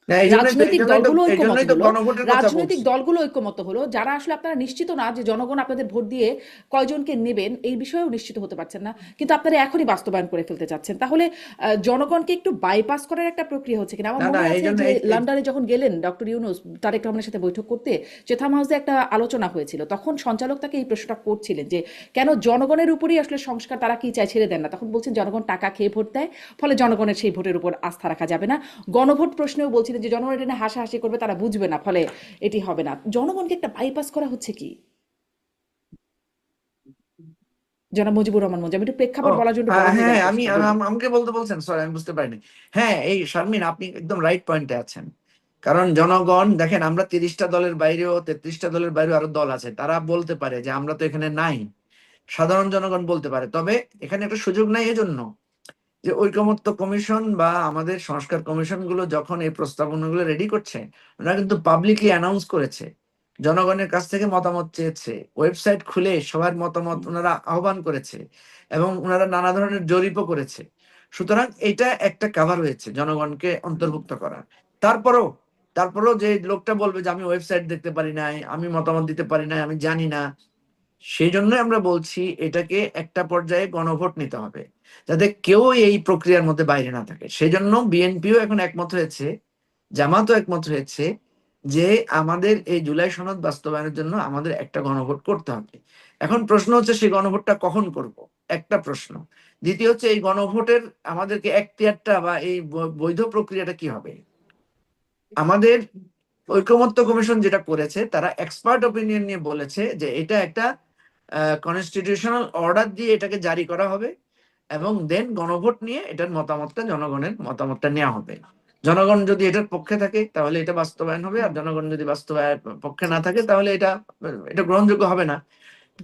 না, রাজনৈতিক দলগুলো ঐক্যমত হলো, গণভোটের কথা রাজনৈতিক বলছি। দলগুলো ঐক্যমত হলো, যারা আসলে আপনারা নিশ্চিত না যে জনগণ আপনাদের ভোট দিয়ে কয়জনকে নেবেন এই বিষয়েও নিশ্চিত হতে পারছেন না, কিন্তু আপনারা এখনই বাস্তবায়ন করে ফেলতে চাচ্ছেন। তাহলে জনগণকে একটু বাইপাস করার একটা প্রক্রিয়া হচ্ছে কিনা? আমার না, না, মনে এই আছে জন্য যে লন্ডনে যখন গেলেন ডক্টর ইউনূস তারেক রহমানের সাথে বৈঠক করতে, চেথাম হাউসে একটা আলোচনা হয়েছিল, তখন সঞ্চালক তাকে এই প্রশ্নটা করছিলেন যে কেন জনগণের উপরই আসলে সংস্কার তারা কি চায় ছেড়ে দেন না। তখন বলছেন জনগণ টাকা খেয়ে ভোট দেয়, ফলে জনগণের সেই ভোটের উপর আস্থা রাখা যাবে না। গণভোট প্রশ্নেও বলছিলেন যে জনগণ এটা নিয়ে হাসাহাসি করবে, তারা বুঝবে না, ফলে এটি হবে না। জনগণকে একটা বাইপাস করা হচ্ছে কি? জনাব মুজিবুর রহমান মঞ্জু, আমি একটু ও প্রেক্ষাপট বলার জন্য হ্যাঁ, বড় হয়ে হ্যাঁ, গেল আমি প্রশ্নটা, বলুন। আমাকে বলতে বলছেন, সরি আমি বুঝতে পারিনি। হ্যাঁ, এই শারমিন আপনি একদম রাইট পয়েন্টে আছেন। কারণ জনগণ দেখেন, আমরা 30টা দলের বাইরেও 33টা দলের বাইরেও আরো দল আছে, তারা বলতে পারে যে আমরা তো এখানে নাই। সাধারণ জনগণ বলতে পারে, তবে এখানে একটা সুযোগ নাই এজন্য যে ঐকমত্য কমিশন বা আমাদের সংস্কার কমিশন গুলো যখন এই প্রস্তাবনাগুলো রেডি করছে, ওরা কিন্তু পাবলিকলি অ্যানাউন্স করেছে, জনগণের কাছ থেকে মতামত চেয়েছে, ওয়েবসাইট খুলে সবার মতামত ওনারা আহ্বান করেছে এবং ওনারা নানা ধরনের জরিপও করেছে। সুতরাং এটা একটা কাভার হয়েছে জনগণকে অন্তর্ভুক্ত করা। তারপরেও তারপরেও যে লোকটা বলবে যে আমি ওয়েবসাইট দেখতে পারি নাই, আমি মতামত দিতে পারি নাই, আমি জানি না, সেই জন্যই আমরা বলছি এটাকে একটা পর্যায়ে গণভোট নিতে হবে, যাতে কেউ এই প্রক্রিয়ার মধ্যে বাইরে না থাকে। সেই জন্য বিএনপিও এখন একমত হয়েছে, জামাতও একমত হয়েছে যে আমাদের এই জুলাই সনদ বাস্তবায়নের জন্য আমাদের একটা গণভোট করতে হবে। এখন প্রশ্ন হচ্ছে সেই গণভোটটা কখন করব, একটা প্রশ্ন। দ্বিতীয় হচ্ছে এই গণভোটের আমাদেরকে এখতিয়ারটা বা এই বৈধ প্রক্রিয়াটা কি হবে। আমাদের ঐকমত্য কমিশন যেটা করেছে, তারা এক্সপার্ট ওপিনিয়ন নিয়ে বলেছে যে এটা একটা কনস্টিটিউশনাল অর্ডার দিয়ে এটাকে জারি করা হবে এবং দেন গণভোট নিয়ে এটার মতামতটা, জনগণের মতামতটা নেওয়া হবে। জনগণ যদি এটার পক্ষে থাকে তাহলে এটা বাস্তবায়ন হবে, আর জনগণ যদি বাস্তবায়ন পক্ষে না থাকে তাহলে এটা এটা গ্রহণযোগ্য হবে না,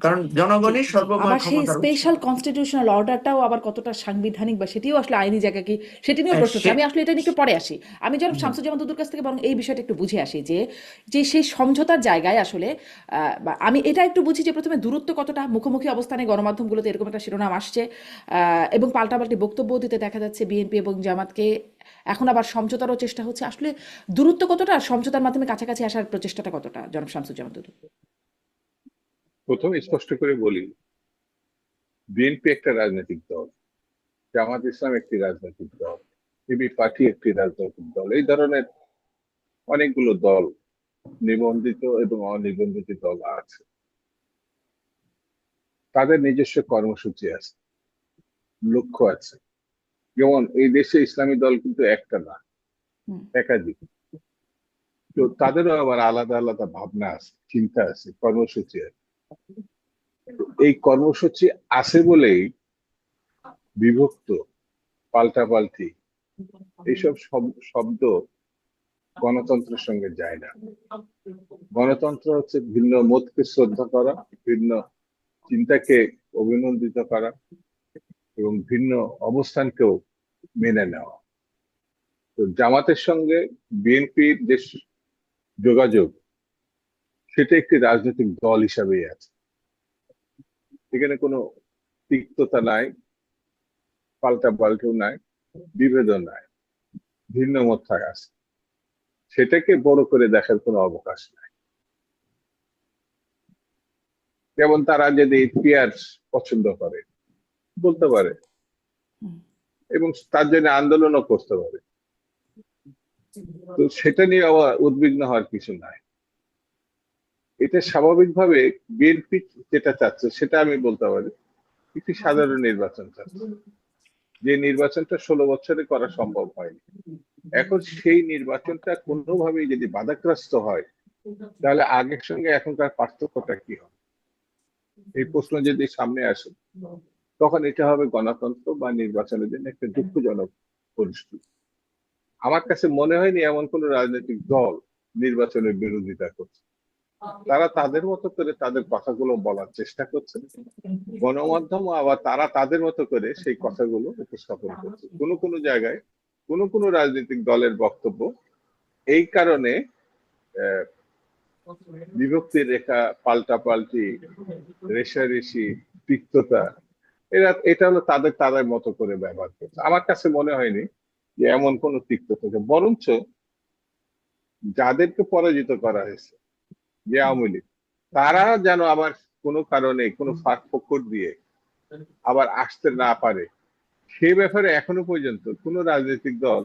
কারণ জি জনগণই জি, সর্বময় আবার সেই ক্ষমতার উৎস। স্পেশাল কনস্টিটিউশনাল অর্ডারটাও আবার কতটা সাংবিধানিক বা সেটিও আসলে আইনি জায়গা কি, সেটি নিয়েও প্রশ্ন হচ্ছে। সে আমি আসলে এটা নিয়ে একটু পরে আসি। আমি জনাব শামসুজ্জামান দুদুর কাছ থেকে বরং এই বিষয়টা একটু বুঝে আসি যে যে সেই সমঝোতার জায়গায় আসলে বা আমি এটা একটু বুঝি যে প্রথমে দূরত্ব কতটা, মুখোমুখি অবস্থানে গণমাধ্যমগুলোতে এরকম একটা শিরোনাম আসছে এবং পাল্টাপাল্টি বক্তব্য দিতে দেখা যাচ্ছে বিএনপি এবং জামাতকে। এখন আবার সমঝোতারও চেষ্টা হচ্ছে, আসলে দূরত্ব কতটা, সমঝোতার মাধ্যমে কাছাকাছি আসার প্রচেষ্টাটা কতটা, জনাব শামসুজ্জামান দুদু? প্রথমে স্পষ্ট করে বলি, বিএনপি একটা রাজনৈতিক দল, জামাত ইসলাম একটি রাজনৈতিক দল, এবি পার্টি একটি রাজনৈতিক দল। এই ধরনের অনেকগুলো দল, নিবন্ধিত এবং অনিবন্ধিত দল আছে। তাদের নিজস্ব কর্মসূচি আছে, লক্ষ্য আছে। যেমন এই দেশে ইসলামী দল কিন্তু একটা না, হুম। একাধিক। তো তাদেরও আবার আলাদা আলাদা ভাবনা আছে, চিন্তা আছে, কর্মসূচি আছে। এই কর্মসূচি আছে বলেই বিভক্ত, পাল্টাপাল্টি এইসব শব্দ গণতন্ত্রের সঙ্গে যায় না। গণতন্ত্র হচ্ছে ভিন্ন মতকে শ্রদ্ধা করা, ভিন্ন চিন্তাকে অভিনন্দিত করা এবং ভিন্ন অবস্থানকেও মেনে নেওয়া। তো জামাতের সঙ্গে বিএনপির যে যোগাযোগ, সেটা একটি রাজনৈতিক দল হিসাবেই আছে। এখানে কোনো তিক্ততা নাই, পাল্টাপাল্টিও নাই, বিভেদও নাই, ভিন্ন মত থাকা আছে, সেটাকে বড় করে দেখার কোনো অবকাশ নাই। যেমন তারা যদি পেঁয়াজ পছন্দ করে বলতে পারে হুম। এবং তার জন্য আন্দোলনও করতে পারে, তো সেটা নিয়ে আবার উদ্বিগ্ন হওয়ার কিছু নাই। এটা স্বাভাবিকভাবে বিএনপি যেটা চাচ্ছে সেটা আমি বলতে পারি, একটি সাধারণ নির্বাচন চাচ্ছে, যে নির্বাচনটা 16 বছরে করা সম্ভব হয়নি। এখন সেই নির্বাচনটা কোনোভাবেই যদি বাধাগ্রস্ত হয়, তাহলে আগের সঙ্গে এখনকার পার্থক্যটা কি হবে, এই প্রশ্ন যদি সামনে আসে, তখন এটা হবে গণতন্ত্র বা নির্বাচনের জন্য একটা দুঃখজনক পরিস্থিতি। আমার কাছে মনে হয়নি এমন কোন রাজনৈতিক দল নির্বাচনের বিরোধিতা করছে। তারা তাদের মতো করে তাদের কথাগুলো বলার চেষ্টা করছে, গণমাধ্যম আবার তারা তাদের মতো করে সেই কথাগুলো উপস্থাপন করছে। কোনো কোনো জায়গায় কোনো কোনো রাজনৈতিক দলের বক্তব্য এই কারণে আহ, বিভক্তির রেখা, পাল্টাপাল্টি, রেষারেষি, তিক্ততা, এটা হলো তাদের তাদের মতো করে ব্যবহার করছে। আমার কাছে মনে হয়নি যে এমন কোনো তিক্ততা, বরঞ্চ যাদেরকে পরাজিত করা হয়েছে, যে আওয়ামী লীগ, তারা যেন আবার কোনো কারণে কোনো ফাঁক ফোকর দিয়ে আবার আসতে না পারে, সে ব্যাপারে এখনো পর্যন্ত কোনো রাজনৈতিক দল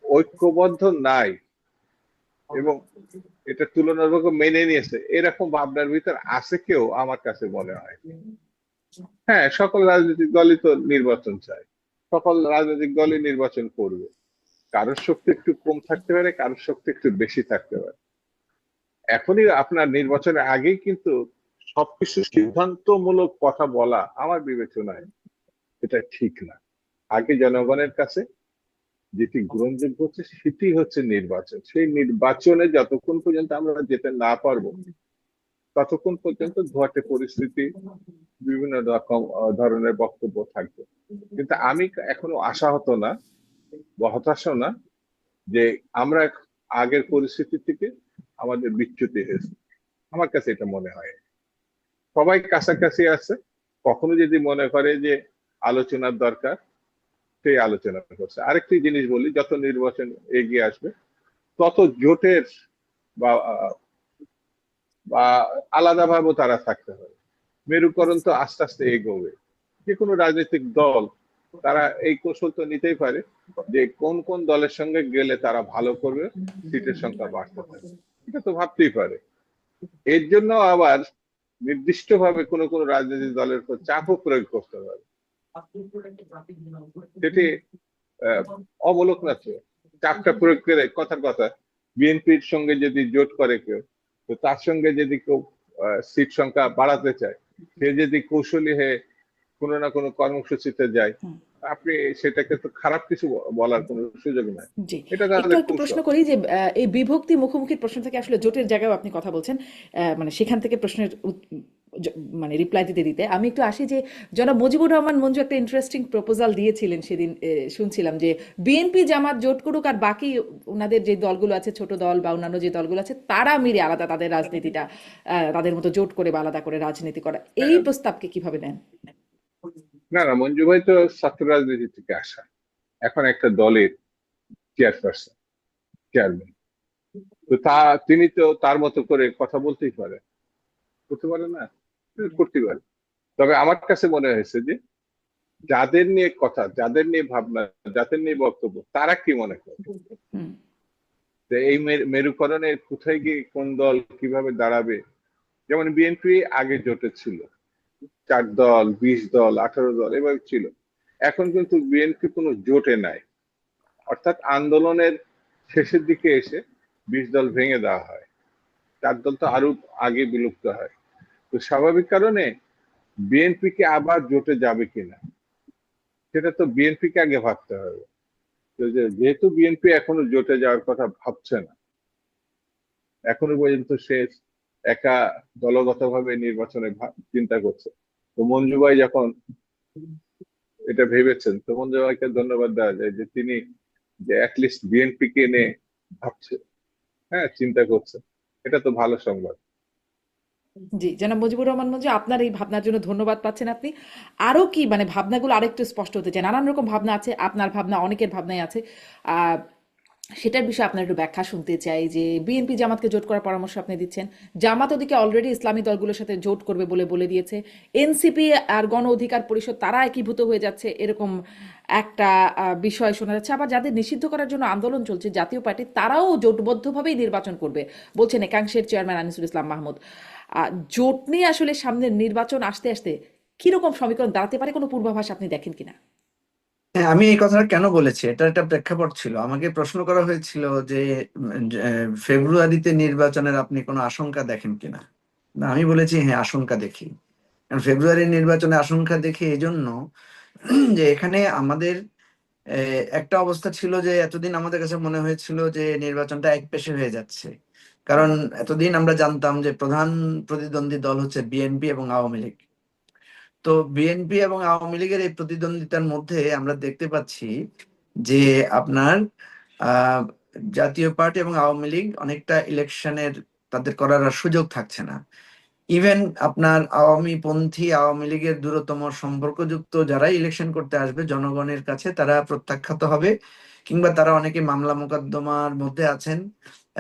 ঐক্যবদ্ধ নাই এবং এটা তুলনামূলক মেনে নিয়েছে এরকম ভাবনার ভিতর আছে কেউ, আমার কাছে মনে হয়। হ্যাঁ, সকল রাজনৈতিক দলই তো নির্বাচন চায়, সকল রাজনৈতিক দলই নির্বাচন করবে, কারোর শক্তি একটু কম থাকতে পারে, কারোর শক্তি একটু বেশি থাকতে পারে। এখনই আপনার নির্বাচনের আগেই কিন্তু সবকিছু সিদ্ধান্তমূলক কথা বলা আমার বিবেচনায় এটা ঠিক না। আগে জনগণের কাছে যেটি গ্রহণযোগ্য হচ্ছে সেটি হচ্ছে নির্বাচন। সেই নির্বাচনে যতক্ষণ পর্যন্ত আমরা যেতে না পারবো ততক্ষণ পর্যন্ত ধোয়াটে পরিস্থিতি, বিভিন্ন রকম ধরনের বক্তব্য থাকবে। কিন্তু আমি এখনো আশাহত না বা হতাশও না যে আমরা আগের পরিস্থিতি থেকে আমাদের বিচ্যুতি হয়েছে। আমার কাছে এটা মনে হয় সবাই কাছাকাছি আছে। কখনো যদি মনে করে যে আলোচনার দরকার, সেই আলোচনা করছে। আরেকটি জিনিস বলি, যত নির্বাচন এগিয়ে আসবে তত জোটের বা বা আলাদাভাবে তারা থাকতে হবে। মেরুকরণ তো আস্তে আস্তে এগোবে। যে কোনো রাজনৈতিক দল তারা এই কৌশল তো নিতেই পারে যে কোন কোন দলের সঙ্গে গেলে তারা ভালো করবে, সিটের সংখ্যা বাড়তে থাকবে, এটা তো ভাবতেই পারে। এর জন্য আবার নির্দিষ্টভাবে কোন কোন রাজনৈতিক দলের উপর চাপও প্রয়োগ করতে পারে। সেটি অবলোক না, চাপটা প্রয়োগ করে কথার কথা বিএনপির সঙ্গে যদি জোট করে কেউ, তো তার সঙ্গে যদি কেউ সিট সংখ্যা বাড়াতে চায়, সে যদি কৌশলী হয়ে কোনো না কোনো কর্মসূচিতে যায়, আপনি সেটাকে তো খারাপ কিছু বলার কোনো সুযোগ নাই। জি, এটা একটু তাদের একটু প্রশ্ন কৌশল। করি যে এই বিভক্তি মুখোমুখি প্রশ্ন থেকে আসলে জোটের জায়গায় আপনি কথা বলছেন, মানে সেখান থেকে প্রশ্নের মানে রিপ্লাই দিতে দিতে আমি একটু আসি যে জনাব মুজিবুর রহমান মঞ্জু একটা ইন্টারেস্টিং প্রপোজাল দিয়েছিলেন সেদিন, শুনছিলাম যে বিএনপি জামাত জোট করুক আর বাকি ওনাদের যে দলগুলো আছে, ছোট দল বা অন্যান্য যে দলগুলো আছে, তারা মিলে আলাদা তাদের রাজনীতিটা তাদের মতো জোট করে বা আলাদা করে রাজনীতি করা, এই প্রস্তাবকে কিভাবে নেন? না না, মঞ্জু ভাই তো ছাত্র রাজনীতি থেকে আসা, এখন একটা দলের চেয়ারপারসন, চেয়ারম্যান, তো তিনি তো তার মতো করে কথা বলতেই পারে, করতে পারে না? করতে পারে। তবে আমার কাছে মনে হয়েছে যে যাদের নিয়ে কথা, যাদের নিয়ে ভাবনা, যাদের নিয়ে বক্তব্য, তারা কি মনে করে যে এই মেরুকরণে কোথায় গিয়ে কোন দল কিভাবে দাঁড়াবে। যেমন বিএনপি আগে জোটে ছিল, 4 দল, 20 দল, 18 দল এভাবে ছিল। এখন কিন্তু বিএনপি কোনো জোটে নাই, অর্থাৎ আন্দোলনের শেষের দিকে এসে 20 দল ভেঙে দেওয়া হয়, 4 দল তো আরো আগে বিলুপ্ত হয়। তো স্বাভাবিক কারণে বিএনপি কে আবার জোটে যাবে কিনা সেটা তো বিএনপি কে আগে ভাবতে হবে। তো যেহেতু বিএনপি এখনো জোটে যাওয়ার কথা ভাবছে না, এখনো পর্যন্ত সে একা দলগতভাবে নির্বাচনে চিন্তা করছে, তো মঞ্জু ভাই যখন এটা ভেবেছেন, তো মঞ্জু ভাইকে ধন্যবাদ দেওয়া যায় যে তিনি যে অ্যাটলিস্ট বিএনপি কে নিয়ে ভাবছে, হ্যাঁ, চিন্তা করছে, এটা তো ভালো সংবাদ। জি, জনাব মুজিবুর রহমান মঞ্জু, আপনার এই ভাবনার জন্য ধন্যবাদ পাচ্ছেন আপনি। আরো কি মানে ভাবনাগুলো আরেকটু স্পষ্ট হতে চায়? নানান রকম ভাবনা আছে, আপনার ভাবনা অনেকের ভাবনাই আছে। আহ সেটার বিষয়ে আপনার একটু ব্যাখ্যা শুনতে চাই যে বিএনপি জামাতকে জোট করার পরামর্শ আপনি দিচ্ছেন, জামাত ওদিকে অলরেডি ইসলামী দলগুলোর সাথে জোট করবে বলে বলে দিয়েছে, এনসিপি আর গণ অধিকার পরিষদ তারা একীভূত হয়ে যাচ্ছে, এরকম একটা বিষয় শোনা যাচ্ছে। আবার যাদের নিষিদ্ধ করার জন্য আন্দোলন চলছে, জাতীয় পার্টি, তারাও জোটবদ্ধভাবেই নির্বাচন করবে বলছেন একাংশের চেয়ারম্যান আনিসুল ইসলাম মাহমুদ। জোট নিয়ে আসলে সামনের নির্বাচন আসতে আসতে কিরকম সমীকরণ দাঁড়াতে পারে, কোনো পূর্বাভাস আপনি দেখেন কিনা? হ্যাঁ, আমি এই কথাটা কেন বলেছি, এটা একটা প্রেক্ষাপট ছিল। আমাকে প্রশ্ন করা হয়েছিল যে ফেব্রুয়ারিতে নির্বাচনের আপনি কোনো আশঙ্কা দেখেন কিনা। না, আমি বলেছি হ্যাঁ, আশঙ্কা দেখি। কারণ ফেব্রুয়ারির নির্বাচনে আশঙ্কা দেখি এই জন্য যে এখানে আমাদের একটা অবস্থা ছিল যে এতদিন আমাদের কাছে মনে হয়েছিল যে নির্বাচনটা একপেশে হয়ে যাচ্ছে, কারণ এতদিন আমরা জানতাম যে প্রধান প্রতিদ্বন্দ্বী দল হচ্ছে বিএনপি এবং আওয়ামী লীগ। তো বিএনপি এবং আওয়ামী লীগের এই প্রতিদ্বন্দ্বিতার মধ্যে আমরা দেখতে পাচ্ছি যে আপনার আহ জাতীয় পার্টি এবং আওয়ামী লীগ অনেকটা ইলেকশনের তাদের করার আর সুযোগ থাকছে না। ইভেন আপনার আওয়ামী পন্থী আওয়ামী লীগের দূরতম সম্পর্কযুক্ত যারা ইলেকশন করতে আসবে জনগণের কাছে তারা প্রত্যাখ্যাত হবে, কিংবা তারা অনেকে মামলা মোকদ্দমার মধ্যে আছেন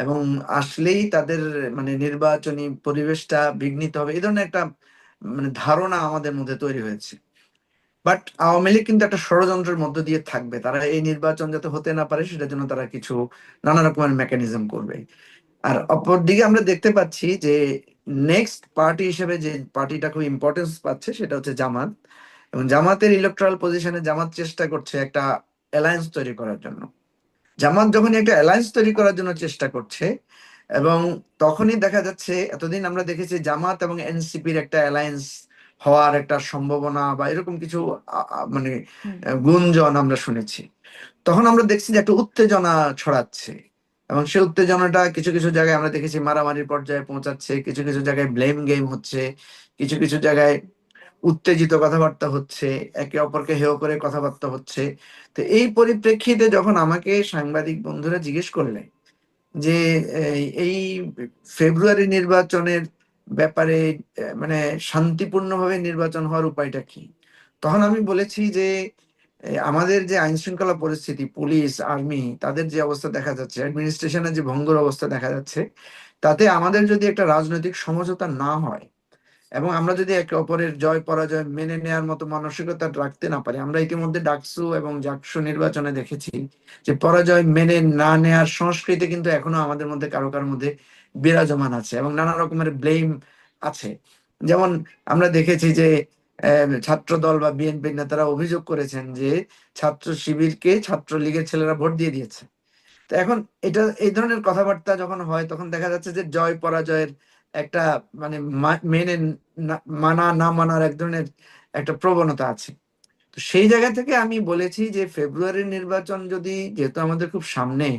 এবং আসলেই তাদের মানে নির্বাচনী পরিবেশটা বিঘ্নিত হবে, এই ধরনের একটা মানে ধারণা আমাদের মধ্যে তৈরি হয়েছে। বাট আওয়ামী লীগ কিন্তু একটা ষড়যন্ত্রের মধ্য দিয়ে থাকবে, তারা এই নির্বাচন যাতে হতে না পারে সেটার জন্য তারা কিছু নানা রকমের মেকানিজম করবে। আর অপরদিকে আমরা দেখতে পাচ্ছি যে নেক্সট পার্টি হিসেবে যে পার্টিটা খুব ইম্পর্টেন্স পাচ্ছে সেটা হচ্ছে জামাত, এবং জামাতের ইলেকট্রাল পজিশনে জামাত চেষ্টা করছে একটা অ্যালায়েন্স তৈরি করার জন্য। জামাত যখন একটা অ্যালায়েন্স তৈরি করার জন্য চেষ্টা করছে, এবং তখনই দেখা যাচ্ছে এতদিন আমরা দেখেছি জামাত এবং এনসিপির একটা অ্যালায়েন্স হওয়ার একটা সম্ভাবনা বা এরকম কিছু মানে হুম। গুঞ্জন আমরা শুনেছি। তখন আমরা দেখছি যে একটা উত্তেজনা ছড়াচ্ছে, এবং সেই উত্তেজনাটা কিছু কিছু জায়গায় আমরা দেখেছি মারামারির পর্যায়ে পৌঁছাচ্ছে, কিছু কিছু জায়গায় ব্লেম গেম হচ্ছে, কিছু কিছু জায়গায় উত্তেজিত কথাবার্তা হচ্ছে, একে অপরকে হেয় করে কথাবার্তা হচ্ছে। তো এই পরিপ্রেক্ষিতে যখন আমাকে সাংবাদিক বন্ধুরা জিজ্ঞেস করলেন যে এই ফেব্রুয়ারি নির্বাচনের ব্যাপারে মানে শান্তিপূর্ণভাবে নির্বাচন হওয়ার উপায়টা কি, তখন আমি বলেছি যে আমাদের যে আইন শৃঙ্খলা পরিস্থিতি, পুলিশ আর্মি তাদের যে অবস্থা দেখা যাচ্ছে, অ্যাডমিনিস্ট্রেশনের যে ভঙ্গুর অবস্থা দেখা যাচ্ছে, তাতে আমাদের যদি একটা রাজনৈতিক সমঝোতা না হয় এবং আমরা যদি একে অপরের জয় পরাজয় মেনে নেয়ার মতো মানসিকতা রাখতে না পারি, আমরা ইতিমধ্যে ডাকসু এবং জাকসু নির্বাচনে দেখেছি যে পরাজয় মেনে না নেয়ার সংস্কৃতি কিন্তু এখনো আমাদের মধ্যে কারো কারোর মধ্যে বিরাজমান আছে এবং নানা রকমের ব্লেম আছে। যেমন আমরা দেখেছি যে ছাত্র দল বা বিএনপির নেতারা অভিযোগ করেছেন যে ছাত্র শিবিরকে ছাত্রলীগের ছেলেরা ভোট দিয়ে দিয়েছে। তো এখন এটা এই ধরনের কথাবার্তা যখন হয় তখন দেখা যাচ্ছে যে জয় পরাজয়ের একটা মানে মেনে মানা না মানার এক ধরনের একটা প্রবণতা আছে। তো সেই জায়গা থেকে আমি বলেছি যে ফেব্রুয়ারির নির্বাচন যদি, যেহেতু আমাদের খুব সামনে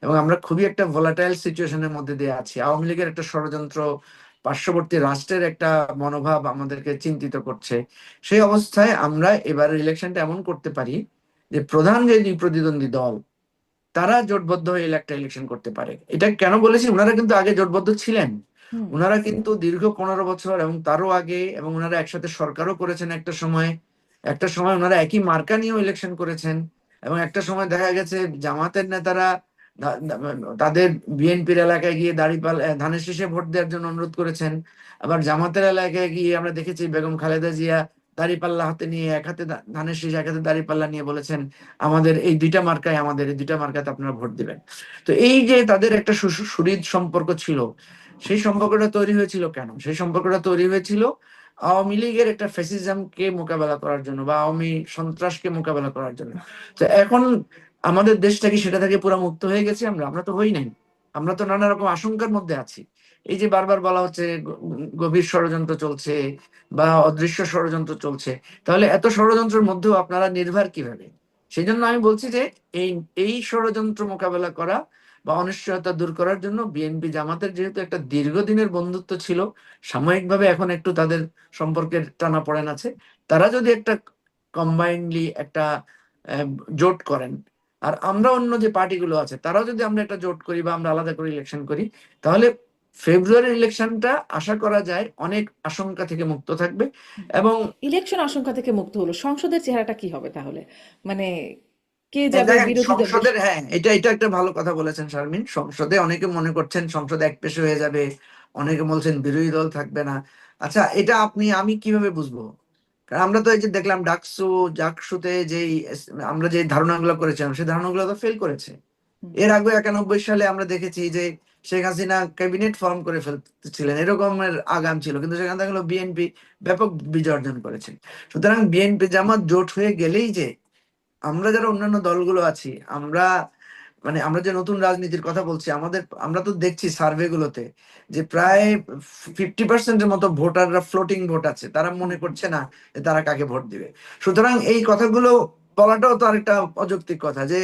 এবং আমরা খুবই একটা ভোলাটাইল সিচুয়েশনের মধ্যে দিয়ে আছি, আওয়ামী লীগের একটা ষড়যন্ত্র, পার্শ্ববর্তী রাষ্ট্রের একটা মনোভাব আমাদেরকে চিন্তিত করছে, সেই অবস্থায় আমরা এবারের ইলেকশনটা এমন করতে পারি যে প্রধান যে দুই প্রতিদ্বন্দ্বী দল তারা জোটবদ্ধ হয়ে একটা ইলেকশন করতে পারে। এটা কেন বলেছি, ওনারা কিন্তু আগে জোটবদ্ধ ছিলেন, হুম। ওনারা কিন্তু দীর্ঘ 15 বছর এবং তারও আগে, এবং ওনারা একসাথে সরকারও করেছেন একটা সময়, একটা সময় ওনারা একই মার্কা নিয়েও ইলেকশন করেছেন, এবং একটা সময় দেখা গেছে জামাতের নেতারা তাদের বিএনপির এলাকায় গিয়ে ধানের শীষে ভোট দেওয়ার জন্য অনুরোধ করেছেন। আবার জামাতের এলাকায় গিয়ে আমরা দেখেছি বেগম খালেদা জিয়া দাঁড়িপাল্লা হাতে নিয়ে, এক হাতে ধানের শীষ এক হাতে দাঁড়িপাল্লা নিয়ে বলেছেন আমাদের এই দুইটা মার্কায়, আমাদের এই দুইটা মার্কাতে আপনারা ভোট দিবেন। তো এই যে তাদের একটা সুহৃদ সম্পর্ক ছিল, সেই সম্পর্কটা তৈরি হয়েছিল কেন? সেই সম্পর্কটা তৈরি হয়েছিল আওয়ামী লীগের একটা ফ্যাসিজমকে মোকাবেলা করার জন্য বা আওয়ামী সন্ত্রাসকে মোকাবেলা করার জন্য। তো এখন আমাদের দেশটা কি সেটা থেকে পুরো মুক্ত হয়ে গেছে? আমরা তো হই নাই, আমরা তো নানা রকম আশঙ্কার মধ্যে আছি। এই যে বারবার বলা হচ্ছে গভীর ষড়যন্ত্র চলছে বা অদৃশ্য ষড়যন্ত্র চলছে, তাহলে এত ষড়যন্ত্রের মধ্যেও আপনারা নির্ভর কিভাবে? সেই জন্য আমি বলছি যে এই এই ষড়যন্ত্র মোকাবেলা করা বা অনিশ্চয়তা দূর করার জন্য বিএনপি জামাতের যেহেতু একটা দীর্ঘদিনের বন্ধুত্ব ছিল, সাময়িকভাবে এখন একটু তাদের সম্পর্কের টানাপোড়েন আছে, তারা যদি একটা কম্বাইন্ডলি একটা জোট করেন, আর আমরা অন্য যে পার্টিগুলো আছে তারাও যদি আমরা একটা জোট করি বা আমরা আলাদা করে ইলেকশন করি, তাহলে ফেব্রুয়ারির ইলেকশনটা আশা করা যায় অনেক আশঙ্কা থেকে মুক্ত থাকবে। এবং ইলেকশন আশঙ্কা থেকে মুক্ত হলো, সংসদের চেহারাটা কি হবে তাহলে? মানে কে যাবে দেখেন বিরোধী দল? সংসদের, হ্যাঁ এটা এটা একটা ভালো কথা বলেছেন শারমিন, সংসদে অনেকে মনে করছেন সংসদ একপেশে হয়ে যাবে, অনেকে বলছেন বিরোধী দল থাকবে না। আচ্ছা এটা আমি কিভাবে বুঝবো? কারণ আমরা তো এই যে দেখলাম ডাকসু জাকসুতে যেই আমরা যে ধারণাগুলো করেছিলাম সেই ধারণাগুলো তো ফেল করেছে। হুম। এর আগে 91 সালে আমরা দেখেছি যে শেখ হাসিনা ক্যাবিনেট ফর্ম করে ফেলছিলেন, এরকমের আগাম ছিল, কিন্তু সেখানে দেখা গেলো বিএনপি ব্যাপক বিজয় অর্জন করেছে। সুতরাং বিএনপি জামাত জোট হয়ে গেলেই যে আমরা যারা অন্যান্য দলগুলো আছি, আমরা মানে আমরা যে নতুন রাজনীতির কথা বলছি, আমরা তো দেখছি সার্ভে গুলোতে যে প্রায় 50%-এর মতো ভোটাররা ফ্লোটিং ভোট আছে, তারা মনে করছে না যে তারা কাকে ভোট দিবে। সুতরাং এই কথাগুলো বলাটাও তো আরেকটা অযৌক্তিক কথা যে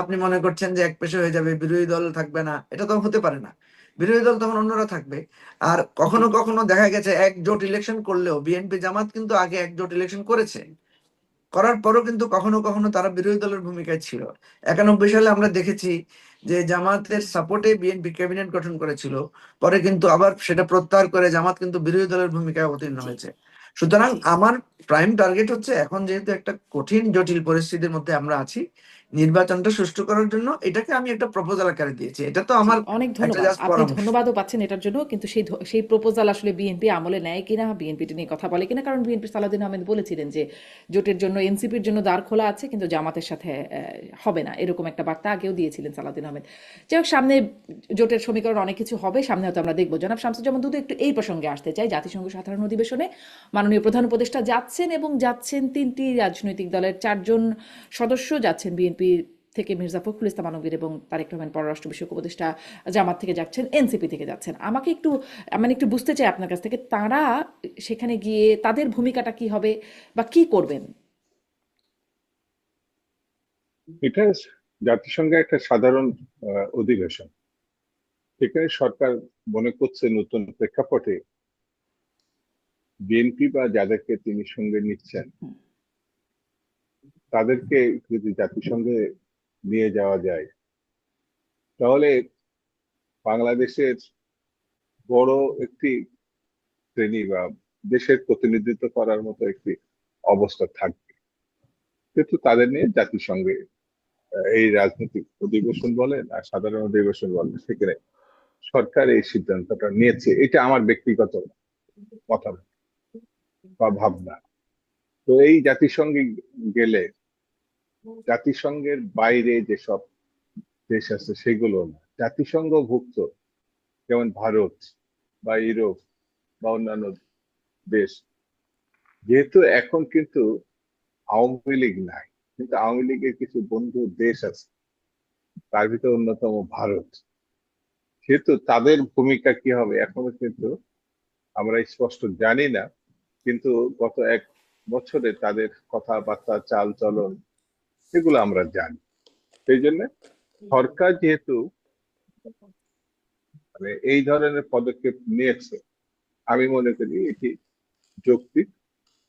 আপনি মনে করছেন যে এক পেশে হয়ে যাবে, বিরোধী দল থাকবে না, এটা তো হতে পারে না। বিরোধী দল তখন অন্যরা থাকবে। আর জি কখনো কখনো দেখা গেছে একজোট ইলেকশন করলেও বিএনপি জামাত কিন্তু আগে একজোট ইলেকশন করেছে, করার পরও কিন্তু কখনো কখনো তারা বিরোধী দলের ভূমিকায় ছিল। 91 সালে আমরা দেখেছি যে জামাতের সাপোর্টে বিএনপি ক্যাবিনেট গঠন করেছিল, পরে কিন্তু আবার সেটা প্রত্যাহার করে জামাত কিন্তু বিরোধী দলের ভূমিকায় অবতীর্ণ জি হয়েছে। সুতরাং জি আমার প্রাইম টার্গেট হচ্ছে, এখন যেহেতু একটা কঠিন জটিল পরিস্থিতির মধ্যে আমরা আছি, নির্বাচনটা সুষ্ঠু করার জন্য এটাকে আমি একটা প্রপোজাল আকারে দিয়েছি। এটা তো জি আমার অনেক একটা ধন্যবাদ। জাস্ট আপনি পরামর্শ। ধন্যবাদও পাচ্ছেন এটার জন্য। কিন্তু সেই প্রপোজাল আসলে বিএনপি আমলে নেয় কিনা, বিএনপিটা নিয়ে কথা বলে কিনা। কারণ বিএনপির সালাউদ্দিন আহমেদ বলেছিলেন যে জোটের জন্য এনসিপির জন্য দ্বার খোলা আছে, কিন্তু জামাতের সাথে হবে না। এরকম একটা বার্তা আগেও দিয়েছিলেন সালাউদ্দিন আহমেদ। যাই হোক, সামনে জোটের সমীকরণ অনেক কিছু হবে, সামনে হয়তো আমরা দেখবো। জনাব শামসুজ্জামান দুদু, একটু এই প্রসঙ্গে আসতে চাই। জাতিসংঘ সাধারণ অধিবেশনে মাননীয় প্রধান উপদেষ্টা যাচ্ছেন, এবং যাচ্ছেন তিনটি রাজনৈতিক দলের 4 জন সদস্য যাচ্ছেন। বিএনপি থেকে মির্জা ফখরুল ইসলাম আলমগীর এবং তারেক রহমান পররাষ্ট্র বিষয়ক উপদেষ্টা, জামাত থেকে যাচ্ছেন, এনসিপি থেকে যাচ্ছেন। আমাকে একটু মানে একটু বুঝতে চাই আপনার কাছ থেকে, তারা সেখানে গিয়ে তাদের ভূমিকাটা কি হবে বা কি করবেন? এটা জাতিসংঘের একটা সাধারণ অধিবেশন। সেখানে সরকার মনে করছে নতুন প্রেক্ষাপটে বিএনপি বা যাদেরকে তিনি সঙ্গে নিচ্ছেন হুম, তাদেরকে যদি জাতিসংঘে নিয়ে যাওয়া যায়, তাহলে বাংলাদেশের বড় একটি শ্রেণী বা দেশের প্রতিনিধিত্ব করার মতো একটি অবস্থা থাকবে। কিন্তু তাদের নিয়ে জাতিসংঘে এই রাজনৈতিক অধিবেশন বলেন আর সাধারণ অধিবেশন বলেন, সেখানে সরকার এই সিদ্ধান্তটা নিয়েছে। এটা আমার ব্যক্তিগত মতামত বা ভাবনা। তো এই জাতিসংঘে গেলে জাতিসংঘের বাইরে যেসব দেশ আছে সেগুলো না, জাতিসংঘভুক্ত, যেমন ভারত বা ইউরোপ বা অন্যান্য দেশ, যেহেতু এখন কিন্তু আওয়ামী লীগ নাই, কিন্তু আওয়ামী লীগের কিছু বন্ধু দেশ আছে, তার ভিতরে অন্যতম ভারত। সেহেতু তাদের ভূমিকা কি হবে এখনো কিন্তু আমরা স্পষ্ট জানি না। কিন্তু গত 1 বছরে তাদের কথাবার্তা, চাল চলন, এগুলো আমরা জানি। সেই জন্য সরকার যেহেতু মানে এই ধরনের পদক্ষেপ নিয়েছে, আমি মনে করি এটি যৌক্তিক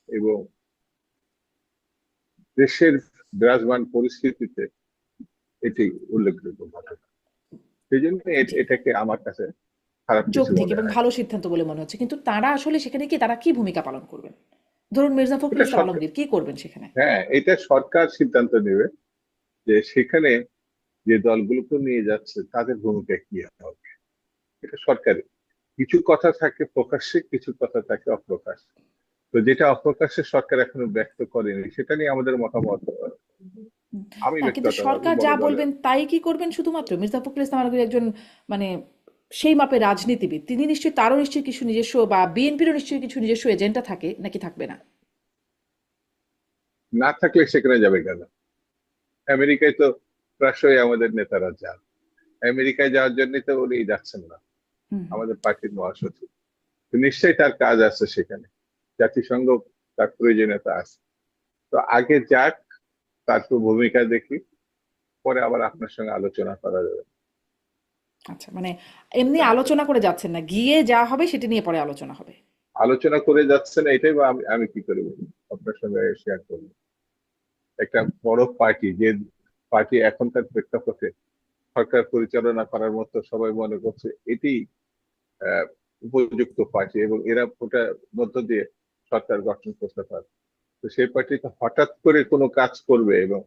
এবং দেশের বিরাজমান পরিস্থিতিতে এটি উল্লেখযোগ্য ঘটনা। সেই জন্য জি, এটাকে আমার কাছে খারাপ কিছু যৌক্তিক মনে এবং হয়। ভালো সিদ্ধান্ত বলে মনে হচ্ছে। কিন্তু তারা আসলে সেখানে কি, তারা কি ভূমিকা পালন করবেন? ধরুন মির্জা ফখরুল এটা ইসলাম সরকার, আলমগীর কি করবেন সেখানে? হ্যাঁ, এটা সরকার সিদ্ধান্ত নেবে যে সেখানে যে দলগুলোকে নিয়ে যাচ্ছে তাদের ভূমিকা কি হবে। এটা সরকারি, কিছু কথা থাকে প্রকাশ্যে, কিছু কথা থাকে অপ্রকাশ্যে। তো যেটা অপ্রকাশ্যে সরকার এখনো ব্যক্ত করেনি, সেটা নিয়ে আমাদের মতামত আমি না, কিন্তু ব্যক্তিগতভাবে সরকার বড় যা দলের। বলবেন তাই কি করবেন শুধুমাত্র? মির্জা ফখরুল ইসলাম আলমগীর একজন মানে সেই মাপের রাজনীতিবিদ। তিনি নিশ্চয়ই, তারও নিশ্চয়ই কিছু নিজস্ব, বা বিএনপিরও নিশ্চয়ই কিছু নিজস্ব এজেন্ডা থাকে, নাকি থাকবে না? না থাকলে সেখানে যাবে কেন? আমেরিকায় তো প্রায়শই আমাদের নেতারা যান। আমেরিকায় যাওয়ার জন্য তো উনি যাচ্ছেন না, হুম হুম। আমাদের পার্টির মহাসচিব। তো নিশ্চয়ই তার কাজ আছে সেখানে, জাতিসংঘ তার প্রয়োজনীয়তা আছে। তো আগে যাক, তারপর ভূমিকা দেখি, পরে আবার আপনার সঙ্গে আলোচনা করা যাবে। আচ্ছা, মানে এমনি আলোচনা করে যাচ্ছেন না, গিয়ে যা হবে সেটা নিয়ে পরে আলোচনা হবে। আলোচনা করে যাচ্ছে না, এটাই বা আমি আমি কি করে বলবো, আপনার সঙ্গে শেয়ার করবো। একটা বড় পার্টি, যে পার্টি এখনকার প্রেক্ষাপটে সরকার পরিচালনা করার মতো সবাই মনে করছে এটি আহ, উপযুক্ত পার্টি, এবং এরা ওটার মধ্য দিয়ে সরকার গঠন করতে পারে। তো সেই পার্টি তো হঠাৎ করে কোনো কাজ করবে এবং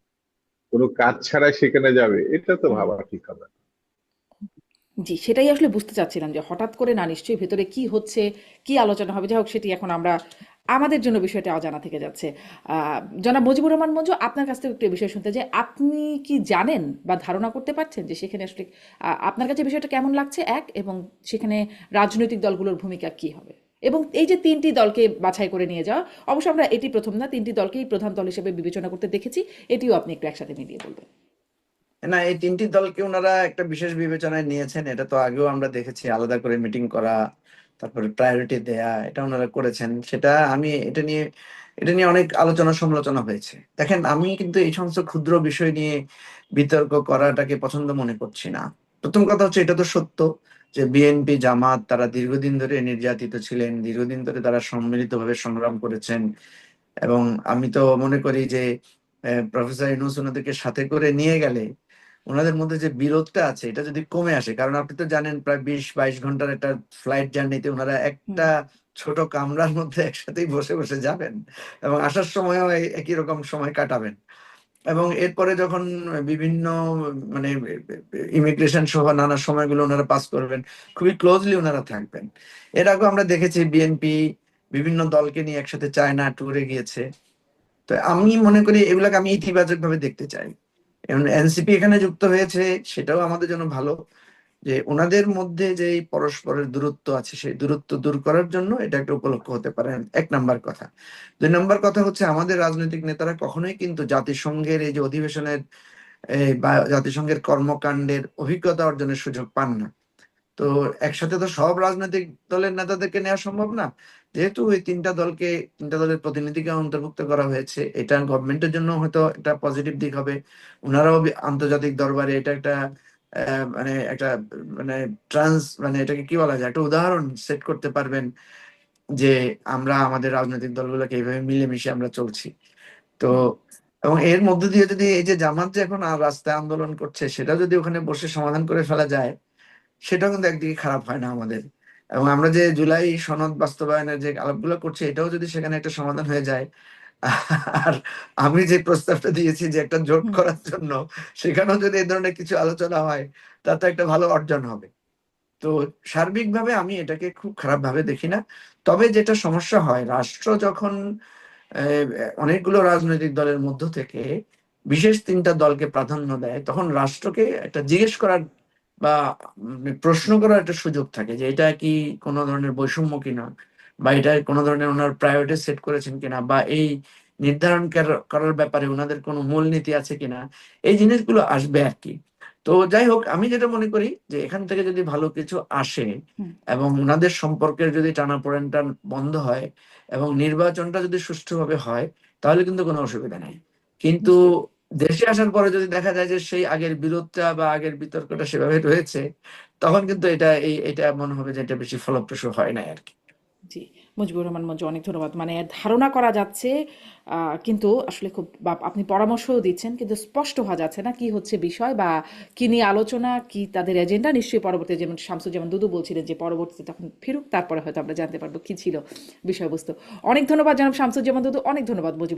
কোনো কাজ ছাড়াই সেখানে যাবে, এটা তো হুম। ভাবা ঠিক হবে না। জি, সেটাই আসলে বুঝতে চাচ্ছিলাম যে হঠাৎ করে না, নিশ্চয়ই ভেতরে কি হচ্ছে, কি আলোচনা হবে। যাই হোক, সেটি এখন আমরা, আমাদের জন্য বিষয়টা অজানা থেকে যাচ্ছে। জনাব মুজিবুর রহমান মঞ্জু, আপনার কাছ থেকে একটু এই বিষয় শুনতে, যে আপনি কি জানেন বা ধারণা করতে পারছেন যে সেখানে আসলে আপনার কাছে বিষয়টা কেমন লাগছে, এক, এবং সেখানে রাজনৈতিক দলগুলোর ভূমিকা কি হবে? এবং এই যে তিনটি দলকে বাছাই করে নিয়ে যাওয়া, অবশ্য আমরা এটি প্রথম না, তিনটি দলকেই প্রধান দল হিসেবে বিবেচনা করতে দেখেছি। এটিও আপনি একটু একসাথে মিলিয়ে বলবেন। না, এই তিনটি দলকে ওনারা একটা বিশেষ বিবেচনায় নিয়েছেন, এটা তো আগেও আমরা দেখেছি, আলাদা করে মিটিং করা, তারপরে প্রায়োরিটি দেয়া, এটা ওনারা করেছেন। সেটা আমি এটা নিয়ে এটা নিয়ে অনেক আলোচনা সমালোচনা হয়েছে। দেখেন, আমি কিন্তু এই সমস্ত ক্ষুদ্র বিষয় নিয়ে বিতর্ক করাটাকে পছন্দ মনে করছি না। প্রথম কথা হচ্ছে, এটা তো সত্য যে বিএনপি জামাত তারা দীর্ঘদিন ধরে নির্যাতিত ছিলেন, দীর্ঘদিন ধরে তারা সম্মিলিতভাবে সংগ্রাম করেছেন। এবং আমি তো মনে করি যে প্রফেসর ইউনূস ওনাদেরকে সাথে করে নিয়ে গেলে ওনাদের মধ্যে যে বিরোধটা আছে এটা যদি কমে আসে, কারণ আপনি তো জানেন প্রায় 20-22 ঘন্টার একটা ফ্লাইট জার্নিতে ওনারা হুম একটা ছোট কামরার মধ্যে একসাথেই বসে বসে যাবেন এবং আসার সময়ও একই রকম সময় কাটাবেন। এবং এরপরে যখন বিভিন্ন মানে ইমিগ্রেশন সহ নানা সময়গুলো ওনারা পাস করবেন, খুবই ক্লোজলি ওনারা থাকবেন। এর আগে আমরা দেখেছি বিএনপি বিভিন্ন দলকে নিয়ে একসাথে চায়না ট্যুরে গিয়েছে। তো আমি মনে করি এগুলাকে আমি ইতিবাচক ভাবে দেখতে চাই। এবং এনসিপি এখানে যুক্ত হয়েছে, সেটাও আমাদের জন্য ভালো, যে ওনাদের মধ্যে যে এই পরস্পরের দূরত্ব আছে সেই দূরত্ব দূর করার জন্য এটা একটা উপলক্ষ হতে পারে। এক নাম্বার কথা। 2 নম্বর কথা হচ্ছে, আমাদের রাজনৈতিক নেতারা কখনোই কিন্তু জাতিসংঘের এই যে অধিবেশনের বা জাতিসংঘের কর্মকাণ্ডের অভিজ্ঞতা অর্জনের সুযোগ পান না। তো একসাথে তো সব রাজনৈতিক দলের নেতাদেরকে নেওয়া সম্ভব না। যেহেতু এই 3টা দলের প্রতিনিধিকে অন্তর্ভুক্ত করা হয়েছে, এটা গভর্নমেন্টের জন্য হয়তো একটা পজিটিভ দিক হবে। ওনারাও আন্তর্জাতিক দরবারে এটা একটা মানে একটা মানে মানে এটাকে কি বলা যায়, একটা উদাহরণ সেট করতে পারবেন যে আমরা আমাদের রাজনৈতিক দলগুলোকে এইভাবে মিলেমিশে আমরা চলছি। তো হুম এবং এর মধ্যে দিয়ে যদি এই যে জামাত যে এখন রাস্তায় আন্দোলন করছে সেটা যদি ওখানে বসে সমাধান করে ফেলা যায়, সেটাও কিন্তু একদিকে খারাপ হয় না আমাদের। এবং আমরা যে জুলাই সনদ বাস্তবায়নের যে আলাপগুলো করছি, এটাও যদি সেখানে একটা সমাধান হয়ে যায়, আর আমি যে প্রস্তাবটা দিয়েছি যে একটা জোট হুম করার জন্য, সেখানেও যদি এই ধরনের কিছু আলোচনা হয়, তাতে একটা ভালো অর্জন হবে। তো সার্বিকভাবে আমি এটাকে খুব খারাপ ভাবে দেখি না। তবে যেটা সমস্যা হয়, রাষ্ট্র যখন আহ, অনেকগুলো রাজনৈতিক দলের মধ্য থেকে বিশেষ 3টা দলকে প্রাধান্য দেয়, তখন রাষ্ট্রকে একটা জিজ্ঞেস করার বা প্রশ্ন করার একটা সুযোগ থাকে যে এটা কি কোনো ধরনের বৈষম্য কিনা, বা এটা কোনো ধরনের ওনার প্রায়োরিটি সেট করেছেন কিনা, বা এই নির্ধারণ করার ব্যাপারে ওনাদের কোনো মূলনীতি আছে কিনা। এই জিনিসগুলো আসবে আর কি। তো যাই হোক, আমি যেটা মনে করি যে এখান থেকে যদি ভালো কিছু আসে হুম এবং ওনাদের সম্পর্কের যদি টানাপোড়েনটা বন্ধ হয় এবং নির্বাচনটা যদি সুষ্ঠুভাবে হয়, তাহলে কিন্তু কোনো অসুবিধা নাই। কিন্তু নিশ্চয়ই। দেশে আসার পরে যদি দেখা যায় যে সেই আগের বিরোধটা বা আগের বিতর্কটা সেভাবে রয়েছে, তখন কিন্তু এটা মনে হবে যে এটা বেশি ফলপ্রসূ হয় না আর কি। জি, মুজিবুর রহমান মঞ্জু, অনেক ধন্যবাদ। মানে ধারণা করা যাচ্ছে, কিন্তু আসলে খুব বা আপনি পরামর্শও দিচ্ছেন, কিন্তু স্পষ্ট হওয়া যাচ্ছে না কি হচ্ছে বিষয় বা কি নিয়ে আলোচনা, কি তাদের এজেন্ডা। নিশ্চয়ই পরবর্তী, যেমন শামসুজ্জামান দুদু বলছিলেন যে পরবর্তীতে তখন ফিরুক, তারপরে হয়তো আমরা জানতে পারবো কি ছিল বিষয়বস্তু। অনেক ধন্যবাদ জনাব শামসুজ্জামান দুদু, অনেক ধন্যবাদ মুজিবুর